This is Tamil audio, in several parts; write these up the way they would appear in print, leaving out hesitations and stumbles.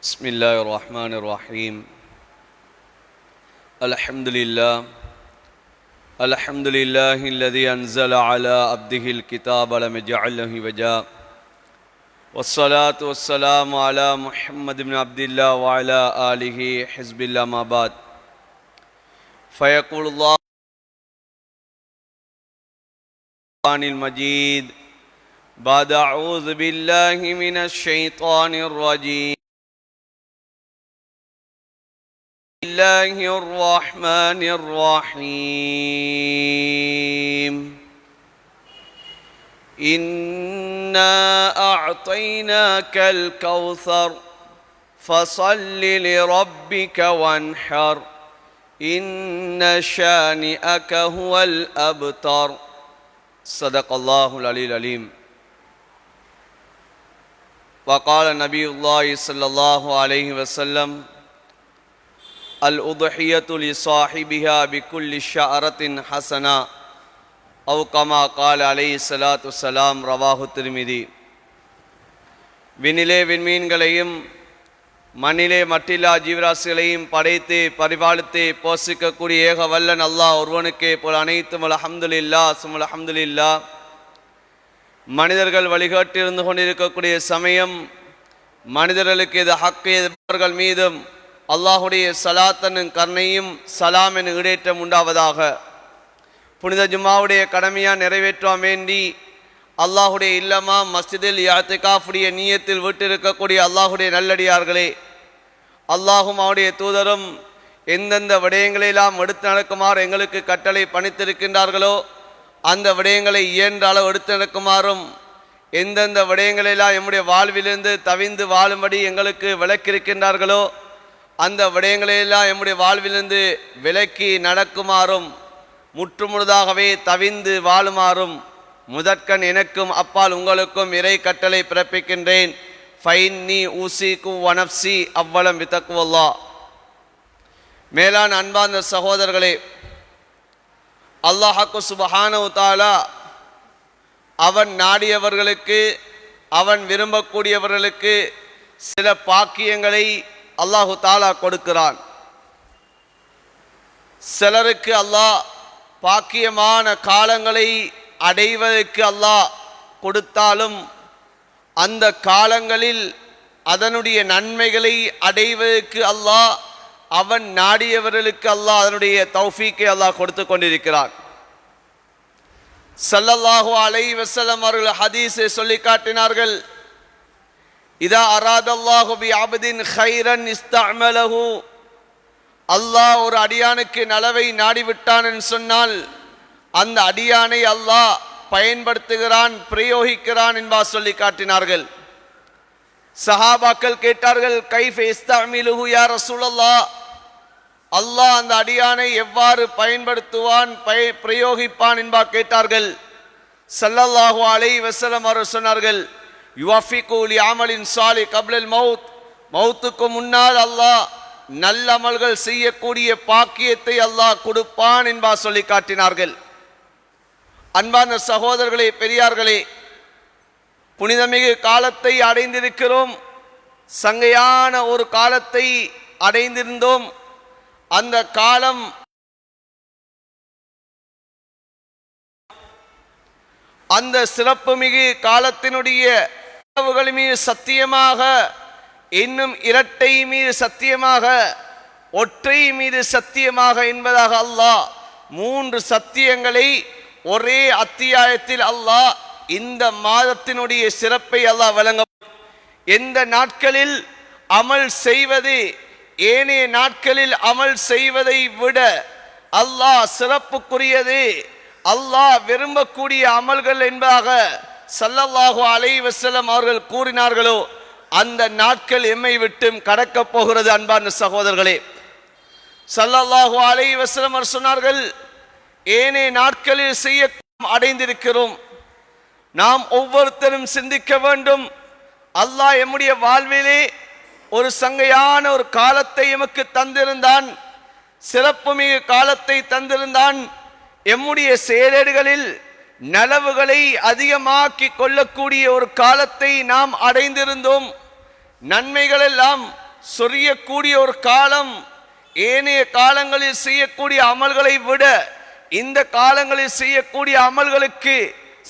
بسم الله الرحمن الرحيم. الحمد لله الذي أنزل على عبده الكتاب ولم يجعل له عوجا، والصلاة والسلام على محمد بن عبد الله وعلى آله حزب الله. ما بعد، فيقول الله المجيد بعد أعوذ بالله من الشيطان الرجيم. بسم الله الرحمن الرحيم. إنا أعطيناك الكوثر فصل لربك وانحر إن شانئك هو الأبتر. صدق الله العلي العليم. وقال نبي الله صلى الله عليه وسلم: الأضحية لصاحبها بكل شعرة حسنة أو كما قال عليه الصلاة والسلام. ரவாஹு திருமிதி. விண்ணிலே விண்மீன்களையும் மண்ணிலே மட்டில்லா ஜீவராசிகளையும் படைத்து பரிபாலித்து போஷிக்கக்கூடிய ஏக வல்லன் அல்லாஹ் ஒருவனுக்கே போல் அனைத்தும் அல்ஹம்துலில்லாஹ் சும்மா அல்ஹம்துலில்லாஹ். மனிதர்கள் வழிகாட்டிருந்து கொண்டிருக்கக்கூடிய சமயம் மனிதர்களுக்கு இது ஹக்கு அவர்கள் மீதும் அல்லாஹுடைய சலாத்தனும் கருணையும் சலாம் என ஈடேற்றம் உண்டாவதாக. புனித ஜும்மாவுடைய கடமையாக நிறைவேற்றான் வேண்டி அல்லாஹுடைய இல்லமா மஸ்ஜிதில் இஅ்திகாஃபுடைய நியத்தில் விட்டிருக்கக்கூடிய அல்லாஹுடைய நல்லடியார்களே, அல்லாஹும் அவருடைய தூதரும் எந்தெந்த விடயங்களெல்லாம் எடுத்து நடக்குமாறு எங்களுக்கு கட்டளை பணித்திருக்கின்றார்களோ அந்த விடயங்களை இயன்ற அளவு எடுத்து நடக்குமாறும், எந்தெந்த விடயங்களெல்லாம் எம்முடைய வாழ்விலிருந்து தவிந்து வாழும்படி எங்களுக்கு விளக்கியிருக்கின்றார்களோ அந்த விடயங்களையெல்லாம் எம்முடைய வாழ்விலிருந்து விலக்கி நடக்குமாறும் முற்றுமுழுதாகவே தவிந்து வாழுமாறும் முதற்கண் எனக்கும் அப்பால் உங்களுக்கும் இறை கட்டளை பிறப்பிக்கின்றேன். ஃபைன்னி ஊசிக்கு வனப்சி அவ்வளம் வித்தக்குவல்லா. மேலான அன்பார்ந்த சகோதரர்களே, அல்லாஹ்க்கு சுப்ஹானஹு தஆலா அவன் நாடியவர்களுக்கு அவன் விரும்பக்கூடியவர்களுக்கு சில பாக்கியங்களை அல்லாஹு தாலா கொடுக்கிறான். சிலருக்கு அல்லாஹ் பாக்கியமான காலங்களை அடைவதற்கு அல்லாஹ் கொடுத்தாலும் அந்த காலங்களில் அதனுடைய நன்மைகளை அடைவதற்கு அல்லாஹ் அவன் நாடியவர்களுக்கு அல்லாஹ் அதனுடைய தௌஃபீக்கை அல்லாஹ் கொடுத்து கொண்டிருக்கிறான். ஸல்லல்லாஹு அலைஹி வஸல்லம் அவர்கள் ஹதீஸை சொல்லி காட்டினார்கள்: இதா அராதல்லாஹு பி அப்தின் கைரன் இஸ்தஅமலஹு. அல்லாஹ் ஒரு அடியானுக்கு நலவை நாடிவிட்டான் என்று சொன்னால் அந்த அடியானை அல்லாஹ் பயன்படுத்துகிறான், பிரயோகிக்கிறான் என்பார் சொல்லி காட்டினார்கள். சஹாபாக்கள் கேட்டார்கள்: கைஃப இஸ்தஅமிலுஹு யா ரசூலல்லாஹ், அல்லாஹ் அந்த அடியானை எவ்வாறு பயன்படுத்துவான் பிரயோகிப்பான் என்பார் கேட்டார்கள். ஸல்லல்லாஹு அலைஹி வஸல்லம் அவர்கள் சொன்னார்கள்: யுவஃபிகு லி அமலின் சாலி கப்லல் மவுத். மவுத்துக்கு முன்னால் அல்லாஹ் நல்ல அமல்கள் செய்யக்கூடிய பாக்கியத்தை அல்லாஹ் கொடுப்பான் என்பார் சொல்லி காட்டினார்கள். அன்பார்ந்த சகோதரர்களே, பெரியார்களே, புனிதமிகு காலத்தை அடைந்திருக்கிறோம். சங்கையான ஒரு காலத்தை அடைந்திருந்தோம். அந்த காலம் அந்த சிறப்புமிகு காலத்தினுடைய மீது சத்தியமாக, இன்னும் இரட்டை மீது சத்தியமாக, ஒற்றை மீது சத்தியமாக என்பதாக அல்லாஹ் 3 சத்தியங்களை ஒரே அத்தியாயத்தில் அல்லாஹ் இந்த மாதத்தினுடைய சிறப்பை அல்லாஹ் வழங்க. எந்த நாட்களில் அமல் செய்வது ஏனைய நாட்களில் அமல் செய்வதை விட அல்லாஹ் சிறப்புக்குரியது, அல்லாஹ் விரும்பக்கூடிய அமல்கள் என்பதாக ஸல்லல்லாஹு அலைஹி வஸல்லம் அவர்கள் கூறினார்களோ அந்த நாட்கள் எம்மை விட்டும் கடக்கப் போகிறது. அன்பார்ந்த சகோதரர்களே, ஸல்லல்லாஹு அலைஹி வஸல்லம் அவர் சொன்னார்கள்: ஏனைய நாட்களில் செய்ய அடைந்திருக்கிறோம். நாம் ஒவ்வொருத்தரும் சிந்திக்க வேண்டும். அல்லாஹ் எம்முடைய வாழ்விலே ஒரு சங்கையான ஒரு காலத்தை எமக்கு தந்திருந்தான், சிறப்புமிகு காலத்தை தந்திருந்தான். எம்முடைய செயலேடுகளில் நலவுகளை அதிகமாக்கி கொள்ளக்கூடிய ஒரு காலத்தை நாம் அடைந்திருந்தோம். நன்மைகள் எல்லாம் சொரியக்கூடிய ஒரு காலம். ஏனைய காலங்களில் செய்யக்கூடிய அமல்களை விட இந்த காலங்களில் செய்யக்கூடிய அமல்களுக்கு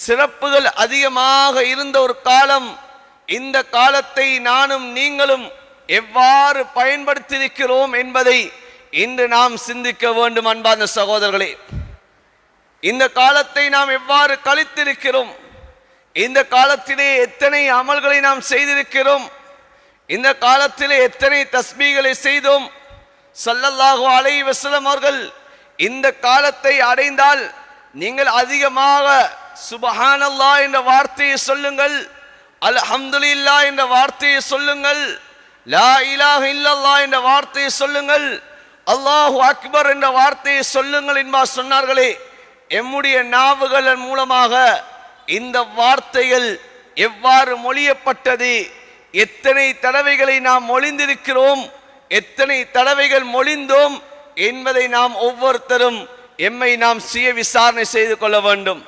சிறப்புகள் அதிகமாக இருந்த ஒரு காலம். இந்த காலத்தை நானும் நீங்களும் எவ்வாறு பயன்படுத்தியிருக்கிறோம் என்பதை இன்று நாம் சிந்திக்க வேண்டும். அன்பார்ந்த சகோதரர்களே, இந்த காலத்தை நாம் எவ்வாறு கழித்திருக்கிறோம்? இந்த காலத்திலே எத்தனை அமல்களை நாம் செய்திருக்கிறோம்? இந்த காலத்திலே எத்தனை தஸ்பீகளை செய்தோம்? ஸல்லல்லாஹு அலைஹி வஸல்லம் அவர்கள் இந்த காலத்தை அடைந்தால் நீங்கள் அதிகமாக சுப்ஹானல்லாஹ் என்ற வார்த்தையை சொல்லுங்கள், அல்ஹம்துலில்லாஹ் என்ற வார்த்தையை சொல்லுங்கள், லா இலாஹ இல்லல்லாஹ் என்ற வார்த்தையை சொல்லுங்கள், அல்லாஹு அக்பர் என்ற வார்த்தையை சொல்லுங்கள் என்பார் சொன்னார்களே. எம்முடைய நாவுகள் மூலமாக இந்த வார்த்தைகள் எவ்வாறு மொழியப்பட்டது, எத்தனை தடவைகளை நாம் மொழிந்திருக்கிறோம், எத்தனை தடவைகள் மொழிந்தோம் என்பதை நாம் ஒவ்வொருத்தரும் எம்மை நாம் சுய விசாரணை செய்து கொள்ள வேண்டும்.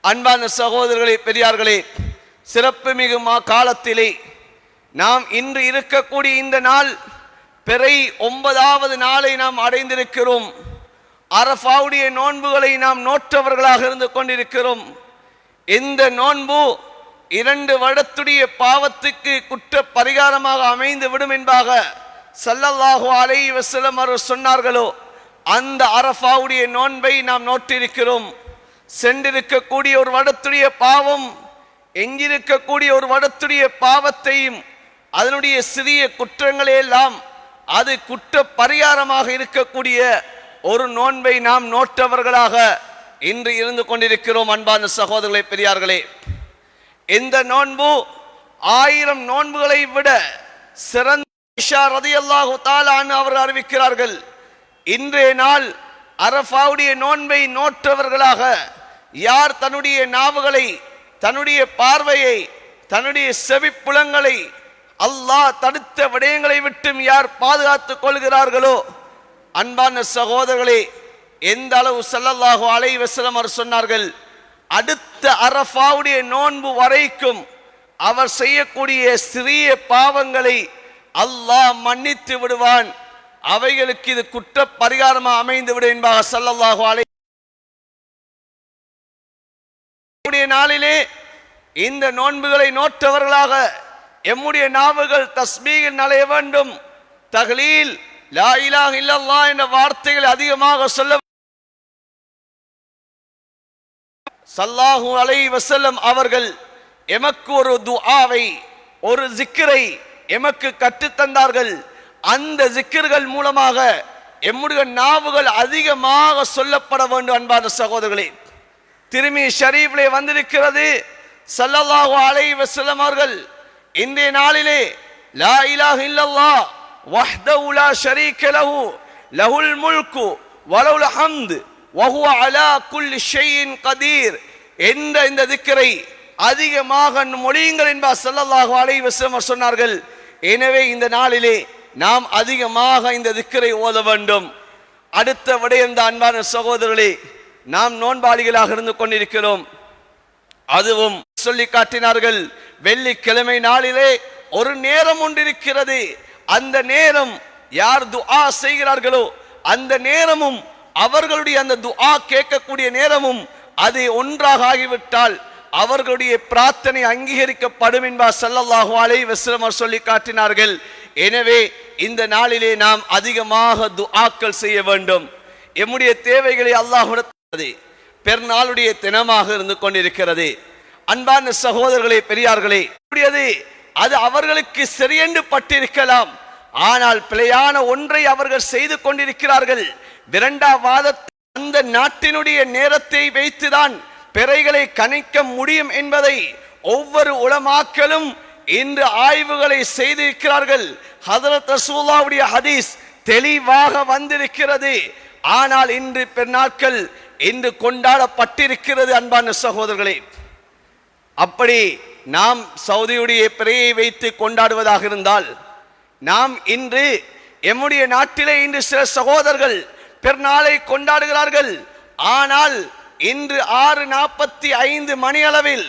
அன்பான சகோதரர்களே, பெரியார்களே, சிறப்பு மிகு காலத்திலே நாம் இன்று இருக்கக்கூடிய இந்த நாள் பிறை 9வது நாளை நாம் அடைந்திருக்கிறோம். அரஃபாவுடைய நோன்புகளை நாம் நோற்றவர்களாக இருந்து கொண்டிருக்கிறோம். இந்த நோன்பு 2 வருடத்துடைய பாவத்துக்கு குற்ற பரிகாரமாக அமைந்து விடும் என்பதாக ஸல்லல்லாஹு அலைஹி வஸல்லம் அவர்கள் சொன்னார்களோ அந்த அரஃபாவுடைய நோன்பை நாம் நோற்றிருக்கிறோம். சென்றிருக்கக்கூடிய ஒரு வருடத்துடைய பாவம், எங்கிருக்கக்கூடிய ஒரு வருடத்துடைய பாவத்தையும் அதனுடைய சிறிய குற்றங்களே எல்லாம் அது குற்ற பரிகாரமாக இருக்கக்கூடிய ஒரு நோன்பை நாம் நோற்றவர்களாக இன்று இருந்து கொண்டிருக்கிறோம். அன்பான சகோதரர்களே, பெரியார்களே, இந்த நோன்பு 1000 நோன்புகளை விட சிறந்த. ஆயிஷா ரலியல்லாஹு தஆலா அன்ஹா அவர்கள் அறிவிக்கிறார்கள், இன்றைய நாள் அரஃபாவுடைய நோன்பை நோற்றவர்களாக யார் தன்னுடைய நாவுகளை, தன்னுடைய பார்வையை, தன்னுடைய செவிப்புலங்களை அல்லாஹ் தடுத்த விடயங்களை விட்டும் யார் பாதுகாத்துக் கொள்கிறார்களோ, அன்பான சகோதரர்களே, எந்த அளவு ஸல்லல்லாஹு அலைஹி வஸல்லம் அவர் சொன்னார்கள், அடுத்த அரஃபாவுடைய நோன்பு வரைக்கும் அவர் செய்யக்கூடிய சிறிய பாவங்களை அல்லாஹ் மன்னித்து விடுவான், அவைகளுக்கு இது குற்ற பரிகாரமாக அமைந்து விடும் என்பதாக ஸல்லல்லாஹு அலைஹி நாளிலே இந்த நோன்புகளை நோற்றவர்களாக எம்முடைய நாவுகள் தஸ்பீகில் நலைய வேண்டும். தஹ்லீல், லா இலாஹ இல்லல்லாஹ் என்ற வார்த்தைகள் அதிகமாக சொல்ல. ஸல்லல்லாஹு அலைஹி வஸல்லம் அவர்கள் எமக்கு ஒரு துஆவை, ஒரு ஜிக்ரை எமக்கு கற்றுத்தந்தார்கள். அந்த ஜிக்ர்கள் மூலமாக எம்முடைய நாவுகள் அதிகமாக சொல்லப்பட வேண்டும். அன்பான சகோதரர்களே, திருமிதி ஷரீஃபிலே வந்திருக்கிறது, ஸல்லல்லாஹு அலைஹி வஸல்லம் அவர்கள் இன்றைய நாளிலே லா இலாஹ இல்லல்லாஹ் வஹ்தஹு லா ஷரீக லஹு லஹுல் முல்கு வலஹுல் ஹம்து வஹுவ அலா குல்லி ஷைஇன் கதீர் என்ற இந்த திக்ரை அதிகமாக மொழியுங்கள் என்பார் ஸல்லல்லாஹு அலைஹி வஸல்லம் சொன்னார்கள். எனவே இந்த நாளிலே நாம் அதிகமாக இந்த திக்ரை ஓத வேண்டும். அடுத்த விடயம்தான் அன்பான சகோதரர்களே, நாம் நோன்பாளிகளாக இருந்து கொண்டிருக்கிறோம். அதுவும் சொல்லி காட்டினார்கள், வெள்ளிக்கிழமை நாளிலே ஒரு நேரம் ஒன்றிருக்கிறது. அந்த நேரம் யார் துஆ செய்கிறார்களோ அந்த நேரமும் அவர்களுடைய அந்த துஆ கேட்கக்கூடிய நேரமும் அது ஒன்றாக ஆகிவிட்டால் அவர்களுடைய பிரார்த்தனை அங்கீகரிக்கப்படும் என்பார் ஸல்லல்லாஹு அலைஹி வஸல்லம் சொல்லி காட்டினார்கள். எனவே இந்த நாளிலே நாம் அதிகமாக துஆக்கள் செய்ய வேண்டும். எம்முடைய தேவைகளை அல்லாஹ்விடத்தில் பெருநாளுடைய தினமாக இருந்து கொண்டிருக்கிறது. அன்பான சகோதரர்களே, பெரியார்களே, அது அவர்களுக்கு சரியென்று பட்டிருக்கலாம், ஆனால் பிழையான ஒன்றை அவர்கள் செய்து கொண்டிருக்கிறார்கள். விரண்டாவாத அந்த நாட்டினுடைய நேரத்தை வைத்துதான் பிறைகளை கணிக்க முடியும் என்பதை ஒவ்வொரு உலமாக்களும் இன்று ஆய்வுகளை செய்திருக்கிறார்கள். ஹதரத் ரசூலுல்லாஹ்வுடைய ஹதீஸ் தெளிவாக வந்திருக்கிறது. ஆனால் இன்று பெருநாட்கள் இன்று கொண்டாடப்பட்டிருக்கிறது. அன்பான சகோதரர்களே, அப்படி நாம் சவுதியுடைய பிறையை வைத்து கொண்டாடுவதாக இருந்தால், நாம் இன்று எம்முடைய நாட்டிலே இன்று சில சகோதரர்கள் பெருநாளை கொண்டாடுகிறார்கள். ஆனால் இன்று 6:45 மணி அளவில்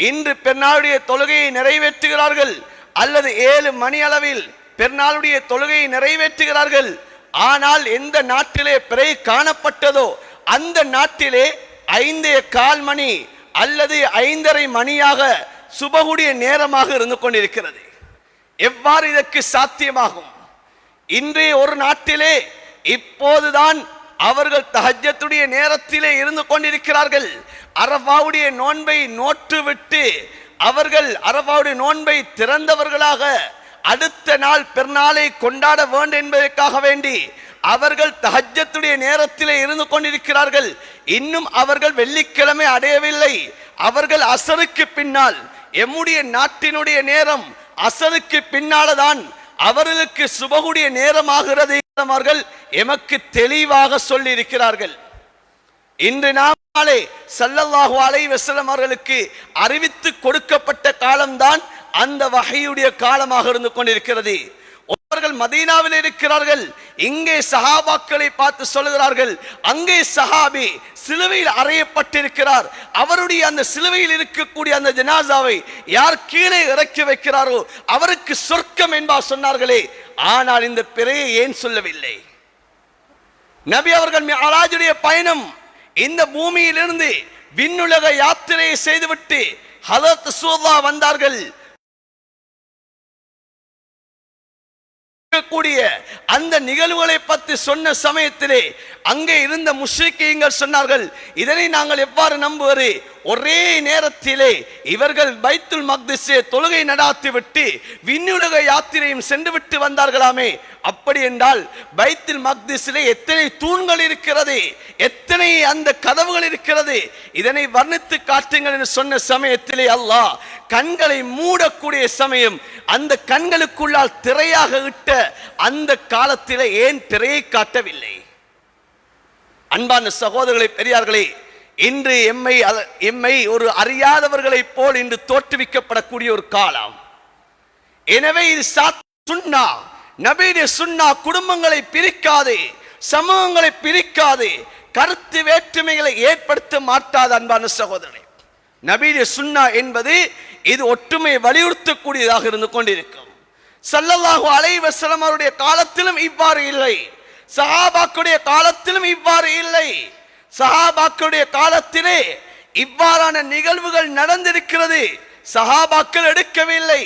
இன்று பெருநாளுடைய தொழுகையை நிறைவேற்றுகிறார்கள், அல்லது 7 மணி அளவில் பெருநாளுடைய தொழுகையை நிறைவேற்றுகிறார்கள். ஆனால் எந்த நாட்டிலே பிறை காணப்பட்டதோ அந்த நாட்டிலே 5:15 மணி அல்லது 5:30 மணியாக சுபகுடைய நேரமாக இருந்து கொண்டிருக்கிறது. எவ்வாறு இதற்கு சாத்தியமாகும்? இன்றைய ஒரு நாட்டிலே இப்போதுதான் அவர்கள் தஹஜ்ஜத்துடைய நேரத்திலே இருந்து கொண்டிருக்கிறார்கள். அரஃபாவுடைய நோன்பை நோற்றுவிட்டு அவர்கள் அரஃபாவுடைய நோன்பை திறந்தவர்களாக அடுத்த நாள் பெருநாளை கொண்டாட வேண்டும் என்பதற்காக வேண்டி அவர்கள் தஹஜ்ஜத்துடைய நேரத்திலே இருந்து கொண்டிருக்கிறார்கள். இன்னும் அவர்கள் வெள்ளிக்கிழமை அடையவில்லை. அவர்கள் அசருக்கு பின்னால், எம்முடைய நாட்டினுடைய நேரம் அசருக்கு பின்னால்தான் அவர்களுக்கு சுபகுடைய நேரமாகிறது. அவர்கள் எமக்கு தெளிவாக சொல்லி இருக்கிறார்கள். இன்று நாளே ஸல்லல்லாஹு அலைஹி வஸல்லம் அவர்களுக்கு அறிவித்து கொடுக்கப்பட்ட காலம்தான் அந்த வஹீயுடைய காலமாக இருந்து கொண்டிருக்கிறது. அவர்கள் மதீனாவில் இருக்கிறார்கள். இங்கே சஹாபாக்களை பார்த்து சொல்கிறார்கள், அங்கே சஹாபி சிலுவையில் அறையப்பட்டிருக்கிறார். அவருடைய அந்த சிலுவையில் இருக்கக்கூடிய அந்த ஜனாசாவை யார் கீழே இறக்கி வைக்கிறாரோ அவருக்கு சொர்க்கம் என்பார் சொன்னார்களே. ஆனால் இந்த பிறையை ஏன் சொல்லவில்லை? நபி அவர்கள் மிஅராஜுடைய பயணம் இந்த பூமியிலிருந்து விண்ணுலக யாத்திரையை செய்துவிட்டு ஹதரத் ரசூலுல்லாஹ் வந்தார்கள். கூடிய அந்த நிகழ்வுகளை பற்றி சொன்ன சமயத்திலே அங்கே இருந்த முஷ்ரிக்கீன்கள் சொன்னார்கள், இதனை நாங்கள் எவ்வாறு நம்புவது? ஒரே நேரத்திலே இவர்கள் பைத்துல் மக்திஸை தொழுகை நடாத்தி விட்டு விண்ணுலக யாத்திரையும் சென்று விட்டு வந்தார்களாமே. அப்படி என்றால் பைத்துல் மக்திஸிலே எத்தனை தூண்கள் இருக்கிறது, எத்தனை அந்த கதவுகள் இருக்கிறது, இதனை வர்ணித்து காட்டுங்கள் என்று சொன்ன சமயத்திலே அல்லாஹ் கண்களை மூடக்கூடிய சமயம் அந்த கண்களுக்குள்ளால் திரையாக இட்ட அந்த காலத்திலே ஏன் திரையை காட்டவில்லை? அன்பான சகோதரர்களே, பெரியார்களே, இன்று எம்மை ஒரு அறியாதவர்களைப் போல் இன்று தோற்றுவிக்கப்படக்கூடிய ஒரு காலம். எனவே இது சுன்னா, நபியுடைய சுன்னா குடும்பங்களை பிரிக்காது, சமூகங்களை பிரிக்காது, கருத்து வேற்றுமைகளை ஏற்படுத்த மாட்டாது. அன்பான சகோதரர்களே, நபியுடைய சுன்னா என்பது இது ஒற்றுமையை வலியுறுத்தக்கூடியதாக இருந்து கொண்டிருக்கும். ஸல்லல்லாஹு அலைஹி வஸல்லம் அவருடைய காலத்திலும் இவ்வாறு இல்லை, சஹாபாக்களுடைய காலத்திலும் இவ்வாறு இல்லை. சஹாபாக்களுடைய காலத்திலே இவ்வாறான நிகழ்வுகள் நடந்திருக்கிறது, சஹாபாக்கள் எடுக்கவில்லை.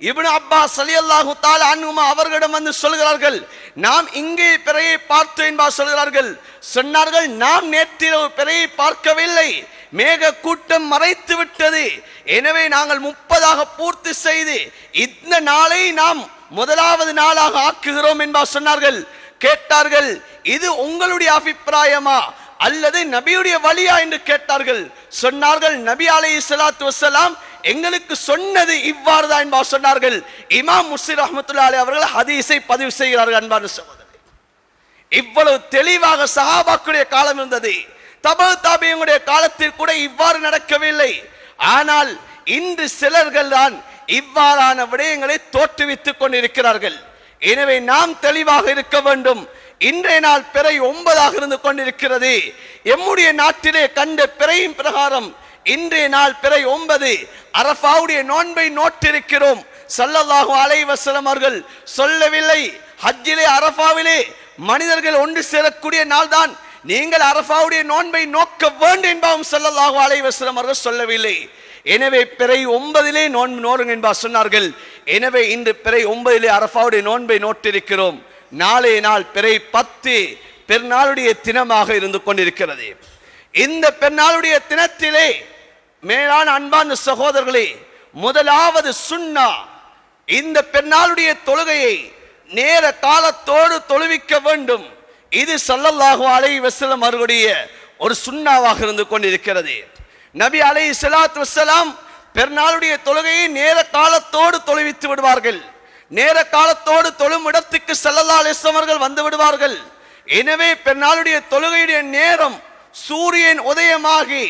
இப்னு அப்பாஸ் ரலியல்லாஹு தஆலா அன்ஹுமா அவர்களிடம் வந்து சொல்கிறார்கள், நாம் இங்கே பிறையை பார்த்தோம் என்பார் சொல்கிறார்கள். சொன்னார்கள், நாம் நேற்றிரவு பிறையை பார்க்கவில்லை, மேக கூட்டம் மறைத்து விட்டது. எனவே நாங்கள் 30 பூர்த்தி செய்து இந்த நாளை நாம் முதலாவது நாளாக ஆக்குகிறோம் என்பார் சொன்னார்கள். கேட்டார்கள், இது உங்களுடைய அபிப்பிராயமா அல்லது நபியுடைய வழியா என்று கேட்டார்கள். சொன்னார்கள், நபி அலைஹிஸ்ஸலாத்து வஸ்ஸலாம் எங்களுக்கு சொன்னது இவ்வாறு தான் என்பார் சொன்னார்கள். இமாம் முஸ்லிம் ரஹ்மத்துல்லாஹி அலைஹி அவர்கள் ஹதீஸை பதிவு செய்கிறார்கள். அன்பான சகோதரர்களே, இவ்வளவு தெளிவாக சஹாபாக்களுடைய காலம் இருந்தது. தபு தாபியங்களுடைய காலத்தில் கூட இவ்வாறு நடக்கவில்லை. ஆனால் இன்று சிலர்கள் தான் இவ்வாறான விடயங்களை தோற்றுவித்துக் கொண்டிருக்கிறார்கள். எனவே நாம் தெளிவாக இருக்க வேண்டும். இன்றைய நாள் பிறை 9 இருந்து கொண்டிருக்கிறது. எம்முடைய நாட்டிலே கண்ட பிறையின் பிரகாரம் இன்றைய நாள் பிறை 9. அரஃபாவுடைய நோன்பை நோட்டிருக்கிறோம். ஸல்லல்லாஹு அலைஹி வஸல்லம் அவர்கள் சொல்லவில்லை, ஹஜ்ஜிலே அரஃபாவிலே மனிதர்கள் ஒன்று சேரக்கூடிய நாள் தான் நீங்கள் அரஃபாவுடைய நோன்பை நோக்க வேண்டும் என்பாவும் ஸல்லல்லாஹு அலைஹி வஸல்லம் அவர்கள் சொல்லவில்லை. எனவே பிறை 9 நோன்பு நோருங்க என்பார் சொன்னார்கள். எனவே இன்று பிறை 9 அரஃபாவுடைய நோன்பை நோட்டிருக்கிறோம். நாளைய நாள் பிறை 10 பெருநாளுடைய தினமாக இருந்து கொண்டிருக்கிறது. இந்த பெருநாளுடைய தினத்திலே மேலான அன்பான சகோதரர்களே, முதலாவது சுன்னா, இந்த பெருநாளுடைய தொழுகையை நேர காலத்தோடு தொழுவிக்க வேண்டும். இது ஸல்லல்லாஹு அலைஹி வஸல்லம் அவர்களுடைய ஒரு சுன்னாவாக இருந்து கொண்டிருக்கிறது. நபி அலைஹிஸ்ஸலாத்து வஸ்ஸலாம் பெருநாளுடைய தொழுகையை நேர காலத்தோடு தொழுவித்து விடுவார்கள். நேர காலத்தோடு தொழும் இடத்துக்கு ஸல்லல்லாஹு அலைஹி வஸல்லம் அவர்கள் வந்து விடுவார்கள். எனவே பெருநாளுடைய தொழுகையுடைய நேரம் சூரியன் உதயமாகி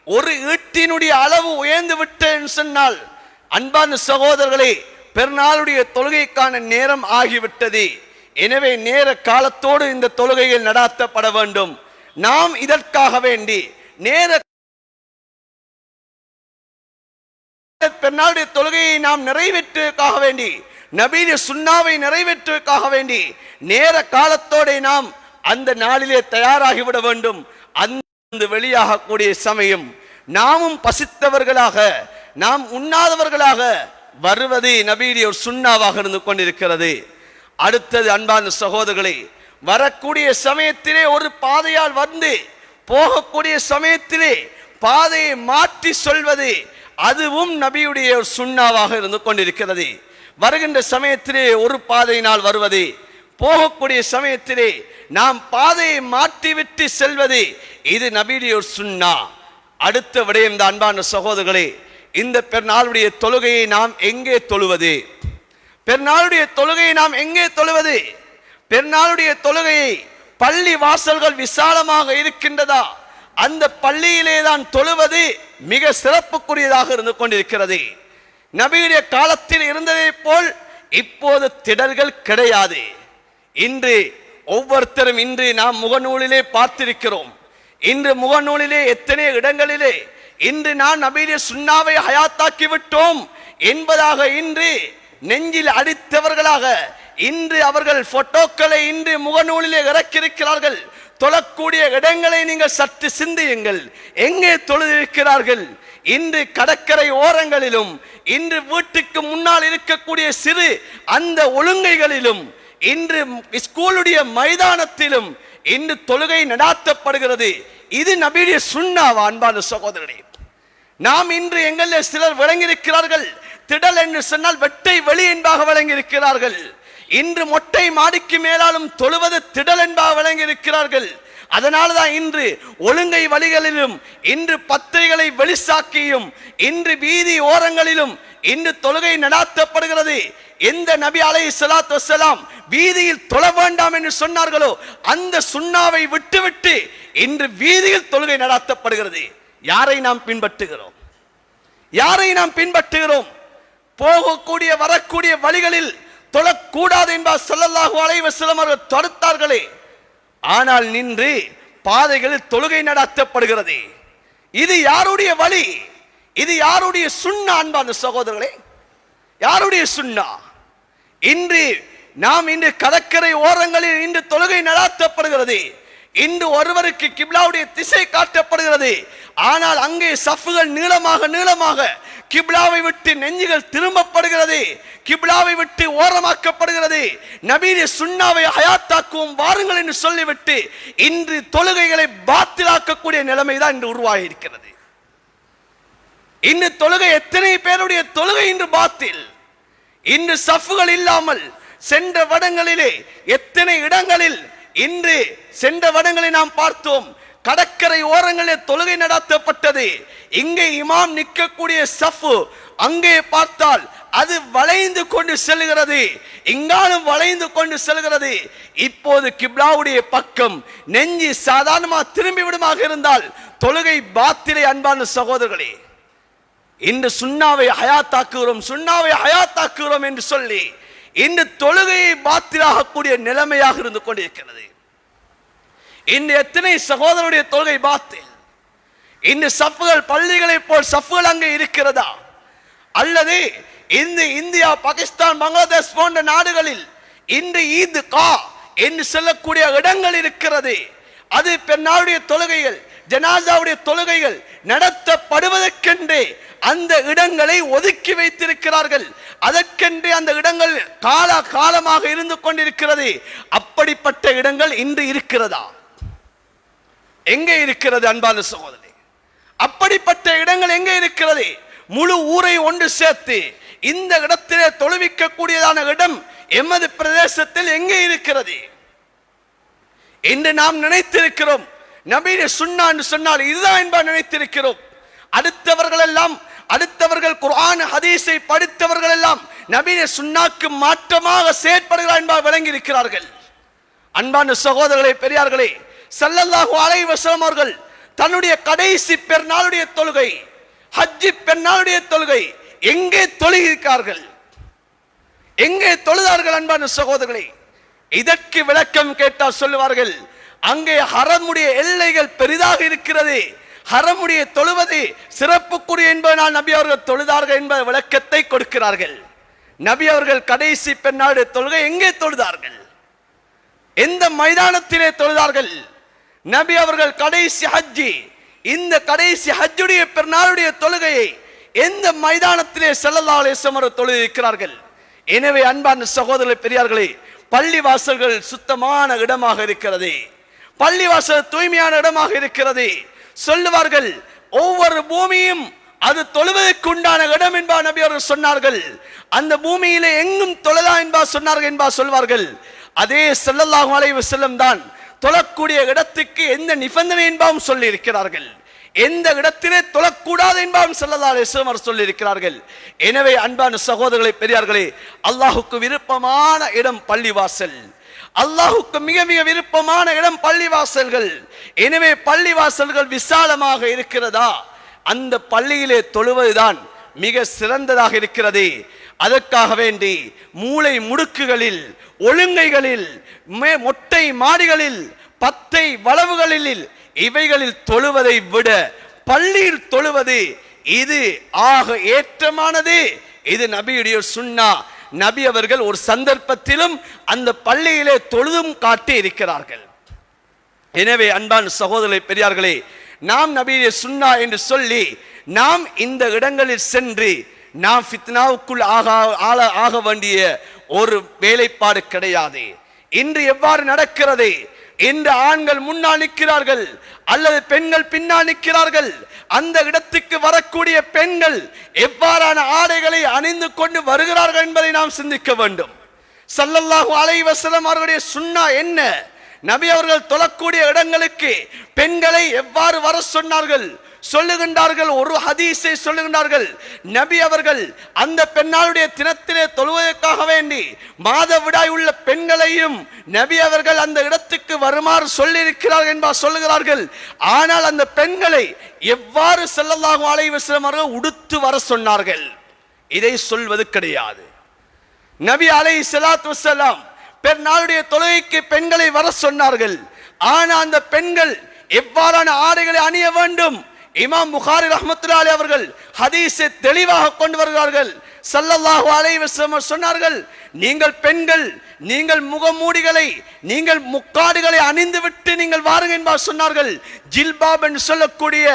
ஒரு ஈட்டினுடைய அளவு உயர்ந்து விட்டேன்னு சொன்னால், அன்பான சகோதரர்களே, பெருநாளுடைய தொழுகைக்கான நேரம் ஆகிவிட்டது. எனவே நேர காலத்தோடு இந்த தொழுகைகள் நடாத்தப்பட வேண்டும். நாம் இதற்காக வேண்டி நேர பெருநாளுடைய தொழுகையை நாம் நிறைவேற்றுவதற்காக வேண்டி நபியுடைய சுன்னாவை நிறைவேற்றுவதற்காக வேண்டி நேர காலத்தோட நாம் அந்த நாளிலே தயாராகிவிட வேண்டும். அந்த வெளியாகக்கூடிய சமயம் நாமும் பசித்தவர்களாக, நாம் உண்ணாதவர்களாக வருவது நபியுடைய ஒரு சுன்னாவாக இருந்து கொண்டிருக்கிறது. அடுத்தது அன்பான சகோதரர்களே, வரக்கூடிய சமயத்திலே ஒரு பாதையால் வந்து போகக்கூடிய சமயத்திலே பாதையை மாற்றி சொல்வது, அதுவும் நபியுடைய ஒரு சுன்னாவாக இருந்து கொண்டிருக்கிறது. வருகின்ற சமயத்திலே ஒரு பாதையினால் வருவது, போகக்கூடிய சமயத்திலே நாம் பாதையை மாற்றிவிட்டு செல்வது, இது நபியுடைய ஒரு சுன்னா. அடுத்த விடயம் தான் அன்பான சகோதரர்களே, இந்த பெருநாளுடைய தொழுகையை நாம் எங்கே தொழுவது? பெருநாளுடைய தொழுகையை நாம் எங்கே தொழுவது? பெருநாளுடைய தொழுகையை பள்ளி வாசல்கள் விசாலமாக இருக்கின்றதா, அந்த பள்ளியிலே தான் தொழுவது மிக சிறப்புக்குரியதாக இருந்து கொண்டிருக்கிறது. நபியுடைய காலத்தில் இருந்ததை போல் இப்போது திடல்கள் கிடையாது. இன்று ஒவ்வொருத்தரும் இன்று நாம் முகநூலிலே பார்த்திருக்கிறோம். இன்று முகநூலிலே எத்தனை இடங்களிலே இன்று நான் நபியுடைய சுன்னாவை ஹயாத்தாக்கி விட்டோம் என்பதாக இன்று நெஞ்சில் அடித்தவர்களாக இன்று அவர்கள் போட்டோக்களை இன்று முகநூலிலே இறக்கியிருக்கிறார்கள். தொழக்கூடிய இடங்களை நீங்கள் சற்று சிந்தியுங்கள். எங்கே தொழுதிருக்கிறார்கள்? இன்று கடற்கரை ஓரங்களிலும், இன்று வீட்டுக்கு முன்னால் இருக்கக்கூடிய சிறு அந்த ஒழுங்கைகளிலும், இன்று ஸ்கூலுடைய மைதானத்திலும் இன்று தொழுகை நடாத்தப்படுகிறது. இது நபியுடைய சுன்னாவா அன்பான சகோதரனே? நாம் இன்று எங்களில் சிலர் விளங்கியிருக்கிறார்கள். திடல் என்று சொன்னால் வெட்டை வெளி என்பாக விளங்கியிருக்கிறார்கள். இன்று மொட்டை மாடிக்கு மேலாலும் தொழுவது திடல் என்பாக விளங்கியிருக்கிறார்கள். அதனால்தான் இன்று ஒழுங்கை வழிகளிலும், இன்று பத்திரிகளை வெளிசாக்கியும், இன்று வீதி ஓரங்களிலும் இன்று தொழுகை நடாத்தப்படுகிறது. எந்த நபி அலைஹிஸ்ஸலாத்து வஸ்ஸலாம் வீதியில் தொழ வேண்டாம் என்று சொன்னார்களோ அந்த சுன்னாவை விட்டுவிட்டு இன்று வீதியில் தொழுகை நடாத்தப்படுகிறது. யாரை நாம் பின்பற்றுகிறோம்? யாரை நாம் பின்பற்றுகிறோம்? போகக்கூடிய வரக்கூடிய வழிகளில் தொழக்கூடாது என்பார் ஸல்லல்லாஹு அலைஹி வஸல்லம் அவர்கள் தடுத்தார்களே, ஆனால் நின்று பாதைகளில் தொழுகை நடாத்தப்படுகிறது. இது யாருடைய வழி? இது யாருடைய சுன்னா அன்பான சகோதரர்களே? யாருடைய சுன்னா? இன்று நாம் இன்று கடற்கரை ஓரங்களில் இன்று தொழுகை நடாத்தப்படுகிறது. இன்று ஒருவருக்கு கிப்லாவுடைய திசை காட்டப்படுகிறது. ஆனால் அங்கே சஃப்புகள் நீளமாக நீளமாக கிப்லாவை விட்டு நெஞ்சுகள் திரும்பப்படுகிறது, கிப்லாவை விட்டு ஓரமாக்கப்படுகிறது. நபியுடைய சுன்னாவை ஹயாத்தாக்குவோம் வாருங்கள் என்று சொல்லிவிட்டு இன்று தொழுகைகளை பாத்திலாக்கக்கூடிய நிலைமை தான் இன்று உருவாகி இருக்கிறது. இன்று தொழுகை, எத்தனை பேருடைய தொழுகை இன்று பாத்தில். இன்று சஃப்புகள் இல்லாமல் சென்ற வடங்களிலே எத்தனை இடங்களில் இன்று சென்ற வடங்களை நாம் பார்த்தோம். கடற்கரை ஓரங்களில் தொழுகை நடாத்தப்பட்டது. இங்கே இமாம் நிற்கக்கூடிய சஃப்பு அங்கே பார்த்தால் அது வளைந்து கொண்டு செல்கிறது, இங்காலும் வளைந்து கொண்டு செல்கிறது. இப்போது கிப்லாவுடைய பக்கம் நெஞ்சி சாதாரணமாக திரும்பி விடுமாக இருந்தால் தொழுகை பாத்திலே அன்பான சகோதரர்களே. இன்று சுன்னாவை ஹயாத்தாக்குகிறோம், சுன்னாவை ஹயாத்தாக்குகிறோம் என்று சொல்லி இன்று தொழுகையை பாத்திலாகக்கூடிய நிலைமையாக இருந்து கொண்டிருக்கிறது. இன்று எத்தனை சகோதரருடைய தொழுகை பாத்தில். இன்று சஃப்புகள் பள்ளிகளை போல் சஃப்புகள் அங்கே இருக்கிறதா? அல்லது இந்த இந்தியா, பாகிஸ்தான், பங்களாதேஷ் போன்ற நாடுகளில் இன்று ஈத் கா என்று சொல்லக்கூடிய இடங்கள் இருக்கிறது. அது பெண்ணாளுடைய தொழுகைகள், ஜனாசாவுடைய தொழுகைகள் நடத்தப்படுவதற்கென்றே அந்த இடங்களை ஒதுக்கி வைத்திருக்கிறார்கள். அதற்கென்றே அந்த இடங்கள் கால காலமாக இருந்து கொண்டிருக்கிறது. அப்படிப்பட்ட இடங்கள் இன்று இருக்கிறதா? எங்கே இருக்கிறது அன்பான சகோதரே? அப்படிப்பட்ட இடங்கள் எங்கே இருக்கிறது? முழு ஊரை ஒன்று சேர்த்து இந்த இடத்திலே தொழுவிக்க கூடியதான இடம் எமது பிரதேசத்தில் எங்கே இருக்கிறது என்று நாம் நினைத்திருக்கிறோம். நபியுடைய சுன்னா என்று சொன்னால் இதுதான் என்பார் நினைத்திருக்கிறோம். அடுத்தவர்கள் குர்ஆன் ஹதீஸை படித்தவர்கள் எல்லாம் நபியுடைய சுன்னாக்கு மாற்றமாக செயற்படுகிறார் என்பார் விளங்கி இருக்கிறார்கள். அன்பான சகோதரர்களே, பெரியார்களே, ஸல்லல்லாஹு அலைஹி வஸல்லம் அவர்கள் தன்னுடைய கடைசி பெருநாளுடைய தொழுகை, ஹஜ் பெருநாளுடைய தொழுகை எங்கே தொழுகிறார்கள்? எங்கே தொழுதார்கள்? அன்பான சகோதரர்களே, இதற்கு விளக்கம் கேட்டால் சொல்லுவார்கள், அங்கே ஹரமுடைய எல்லைகள் பெரிதாக இருக்கிறது, ஹரமுடைய தொழுவது சிறப்புக்குரிய என்பதனால் நபி அவர்கள் தொழுதார்கள் என்ப விளக்கத்தை கொடுக்கிறார்கள். நபி அவர்கள் கடைசி பெருநாளுடைய தொழுகை எங்கே தொழுதார்கள்? எந்த மைதானத்திலே தொழுதார்கள்? நபி அவர்கள் கடைசி ஹஜ்ஜி, இந்த கடைசி ஹஜ்ஜுடைய பெருநாளுடைய தொழுகையை எந்த மைதானத்திலே ஸல்லல்லாஹு அலைஹி வஸல்லம் தொழுது இருக்கிறார்கள்? எனவே அன்பான சகோதரர்களே, பெரியார்களே, பள்ளிவாசல்கள் சுத்தமான இடமாக இருக்கிறது, பள்ளிவாசல் தூய்மையான இடமாக இருக்கிறது. சொல்லுவார்கள், ஒவ்வொரு பூமியும் அது தொழுவதற்கு உண்டான இடம் என்பா நபி அவர்கள் சொன்னார்கள். அந்த பூமியிலே எங்கும் தொழலாம் என்பா சொன்னார்கள் என்பா சொல்வார்கள். அதே ஸல்லல்லாஹு அலைஹி வஸல்லம் தான் தொழக்கூடிய இடத்துக்கு எந்த நிபந்தனை என்பாவும் சொல்லி இருக்கிறார்கள், எந்த இடத்திலே தொழக்கூடாது என்பாவும் ஸல்லல்லாஹு அலைஹி வஸல்லம் சொல்லி இருக்கிறார்கள். எனவே அன்பான சகோதரர்களே, பெரியார்களே, அல்லாஹ்வுக்கு விருப்பமான இடம் பள்ளிவாசல், அல்லாஹ்வுக்கு மிக மிக விருப்பமான இடம் பள்ளிவாசல்கள். எனவே பள்ளிவாசல்கள் விசாலமாக இருக்கிறதா, அந்த பள்ளியிலே தொழுவதுதான் மிக சிறந்ததாக இருக்கிறது. அதற்காக வேண்டி மூளை முடுக்குகளில், ஒழுங்கைகளில், மொட்டை மாடிகளில், பத்தை வளவுகளில், இவைகளில் தொழுவதை விட பள்ளியில் தொழுவது இது ஆக ஏற்றமானது. இது நபியுடைய சுன்னா. நபி அவர்கள் ஒரு சந்தர்ப்பத்திலும் அந்த பள்ளியிலே தொழுதும் காட்டி இருக்கிறார்கள். எனவே அன்பான சகோதரர்களே, பெரியார்களே, நாம் நபியுடைய சுன்னா என்று சொல்லி நாம் இந்த இடங்களில் சென்று நாம் ஃபித்னாவுக்குள் ஆக வேண்டிய ஒரு வேலைப்பாடு கிடையாது. இன்று எவ்வாறு நடக்கிறது? இன்று ஆண்கள் முன்னால் நிற்கிறார்கள் அல்லது பெண்கள் பின்னால் நிற்கிறார்கள். அந்த இடத்துக்கு வரக்கூடிய பெண்கள் எவ்வாறான ஆடைகளை அணிந்து கொண்டு வருகிறார்கள் என்பதை நாம் சிந்திக்க வேண்டும். ஸல்லல்லாஹு அலைஹி வஸல்லம் அவர்களுடைய சுன்னா என்ன? நபி அவர்கள் தொழக்கூடிய இடங்களுக்கு பெண்களை எவ்வாறு வர சொன்னார்கள் சொல்லுகின்றார்கள். ஒரு ஹதீஸை சொல்லுகின்றார்கள், நபி அவர்கள் அந்த பெண்ணாளுடைய தினத்திலே தொழுவதற்காக வேண்டி மாதவிடாய் உள்ள பெண்களையும் நபி அவர்கள் அந்த இடத்துக்கு வருமாறு சொல்லி இருக்கிறார்கள் என்பார் சொல்லுகிறார்கள். ஆனால் அந்த பெண்களை எவ்வாறு ஸல்லல்லாஹு அலைஹி வஸல்லம் அவர்கள் உடுத்து வர சொன்னார்கள், இதை சொல்வது கிடையாது. நபி அலைஹிஸ்ஸலாத்து வஸ்ஸலாம் பெருநாளுடைய தொழுகைக்கு பெண்களை வர சொன்னார்கள். ஆனால் அந்த பெண்கள் எவ்வாறான ஆடைகளை அணிய வேண்டும், இமாம் புகாரி ரஹ்மத்துல்லாஹி அலைஹி அவர்கள் ஹதீஸை தெளிவாக கொண்டு வருகிறார்கள். ஸல்லல்லாஹு அலைஹி வஸல்லம் சொன்னார்கள், நீங்கள் பெண்கள் நீங்கள் முகமூடிகளை, நீங்கள் முக்காடுகளை அணிந்து விட்டு நீங்கள் வாருங்கள் என்பார் சொன்னார்கள். ஜில்பாப் என்று சொல்லக்கூடிய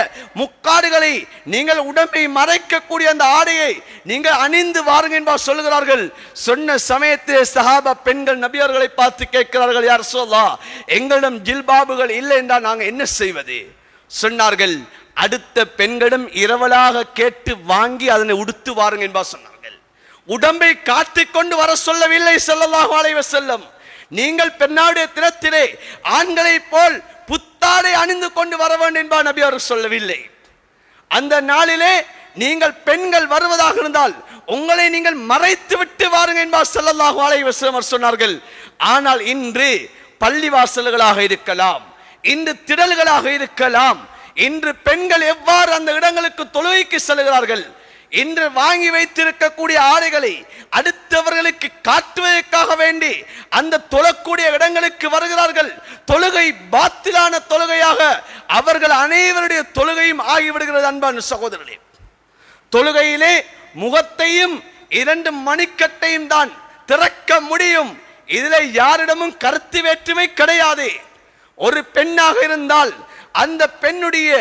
முக்காடுகளை, நீங்கள் உடம்பை மறைக்கக்கூடிய அந்த ஆடையை நீங்கள் அணிந்து வாருங்கள் என்பார் சொல்லுகிறார்கள். சொன்ன சமயத்திலே சஹாபா பெண்கள் நபி அவர்களை பார்த்து கேட்கிறார்கள், யா ரசூலல்லாஹ், எங்களிடம் ஜில்பாபுகள் இல்லை என்றால் நாங்கள் என்ன செய்வது? சொன்னார்கள், அடுத்த பெண்களிடம் இரவலாக கேட்டு வாங்கி அதனை உடுத்து வாருங்கள் என்பார் சொன்னார்கள். உடம்பை காட்டிக் கொண்டு வர சொல்லவில்லை ஸல்லல்லாஹு அலைஹி வஸல்லம். நீங்கள் பெண்ணாடைய தினத்திலே ஆண்களை போல் புத்தாடை அணிந்து கொண்டு வர வேண்டும் என்பார் நபி அவர்கள் சொல்லவில்லை. அந்த நாளிலே நீங்கள் பெண்கள் வருவதாக இருந்தால் உங்களை நீங்கள் மறைத்து விட்டு வாருங்கள் என்பார் ஸல்லல்லாஹு அலைஹி வஸல்லம் சொன்னார்கள். ஆனால் இன்று பள்ளிவாசல்களாக இருக்கலாம், இன்று திடல்களாக இருக்கலாம், இன்று பெண்கள் எவ்வாறு அந்த இடங்களுக்கு தொழுகைக்கு செல்கிறார்கள், இன்று வாங்கி வைத்திருக்கக்கூடிய ஆடைகளை அடுத்தவர்களுக்கு காட்டுவதற்காக வேண்டி அந்த தொழக்கூடிய இடங்களுக்கு வருகிறார்கள். தொழுகை பாத்திலான தொழுகையாக அவர்கள் அனைவருடைய தொழுகையும் ஆகிவிடுகிறது. அன்பான சகோதரர்களே, தொழுகையிலே முகத்தையும் 2 மணிக்கட்டையும் தான் திறக்க முடியும். இதில் யாரிடமும் கருத்து வேற்றுமை கிடையாது. ஒரு பெண்ணாக இருந்தால் அந்த பெண்ணுடைய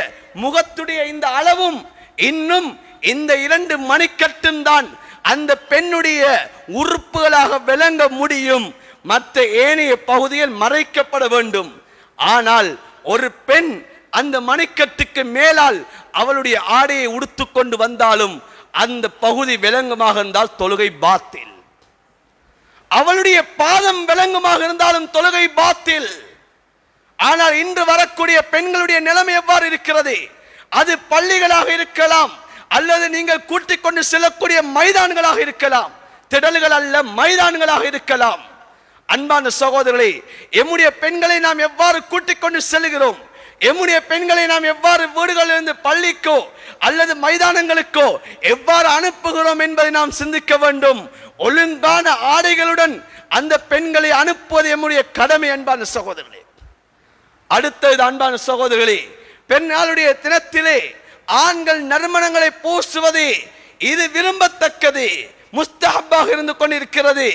முகத்துடைய இந்த அளவும் இன்னும் இந்த 2 மணிக்கட்டும் தான் அந்த பெண்ணுடைய உறுப்புகளாக விளங்க முடியும். மற்ற ஏனைய பகுதிகள் மறைக்கப்பட வேண்டும். ஆனால் ஒரு பெண் அந்த மணிக்கட்டுக்கு மேலால் அவளுடைய ஆடையை உடுத்து கொண்டு வந்தாலும் அந்த பகுதி விளங்குமாக இருந்தால் தொழுகை பாத்தில். அவளுடைய பாதம் விளங்குமாக இருந்தாலும் தொழுகை பாத்தில். ஆனால் இன்று வரக்கூடிய பெண்களுடைய நிலைமை எவ்வாறு இருக்கிறது? அது பள்ளிகளாக இருக்கலாம் அல்லது நீங்கள் கூட்டிக் கொண்டு செல்லக்கூடிய மைதான்களாக இருக்கலாம், திடல்கள் அல்ல மைதான்களாக இருக்கலாம். அன்பான சகோதரர்களே, எம்முடைய பெண்களை நாம் எவ்வாறு கூட்டிக் கொண்டு செல்கிறோம், எம்முடைய பெண்களை நாம் எவ்வாறு வீடுகளிலிருந்து பள்ளிக்கோ அல்லது மைதானங்களுக்கோ எவ்வாறு அனுப்புகிறோம் என்பதை நாம் சிந்திக்க வேண்டும். ஒழுங்கான ஆடைகளுடன் அந்த பெண்களை அனுப்புவது எம்முடைய கடமை. அன்பான சகோதரர்களே, அடுத்தது அன்பான சகோதரர்களே, பெண்ணாளுடைய தினத்திலே ஆண்கள் நறுமணங்களை பூசுவது இது விரும்பத்தக்கது. முஸ்தஹப்பாக இருந்து கொண்டிருக்கிறது.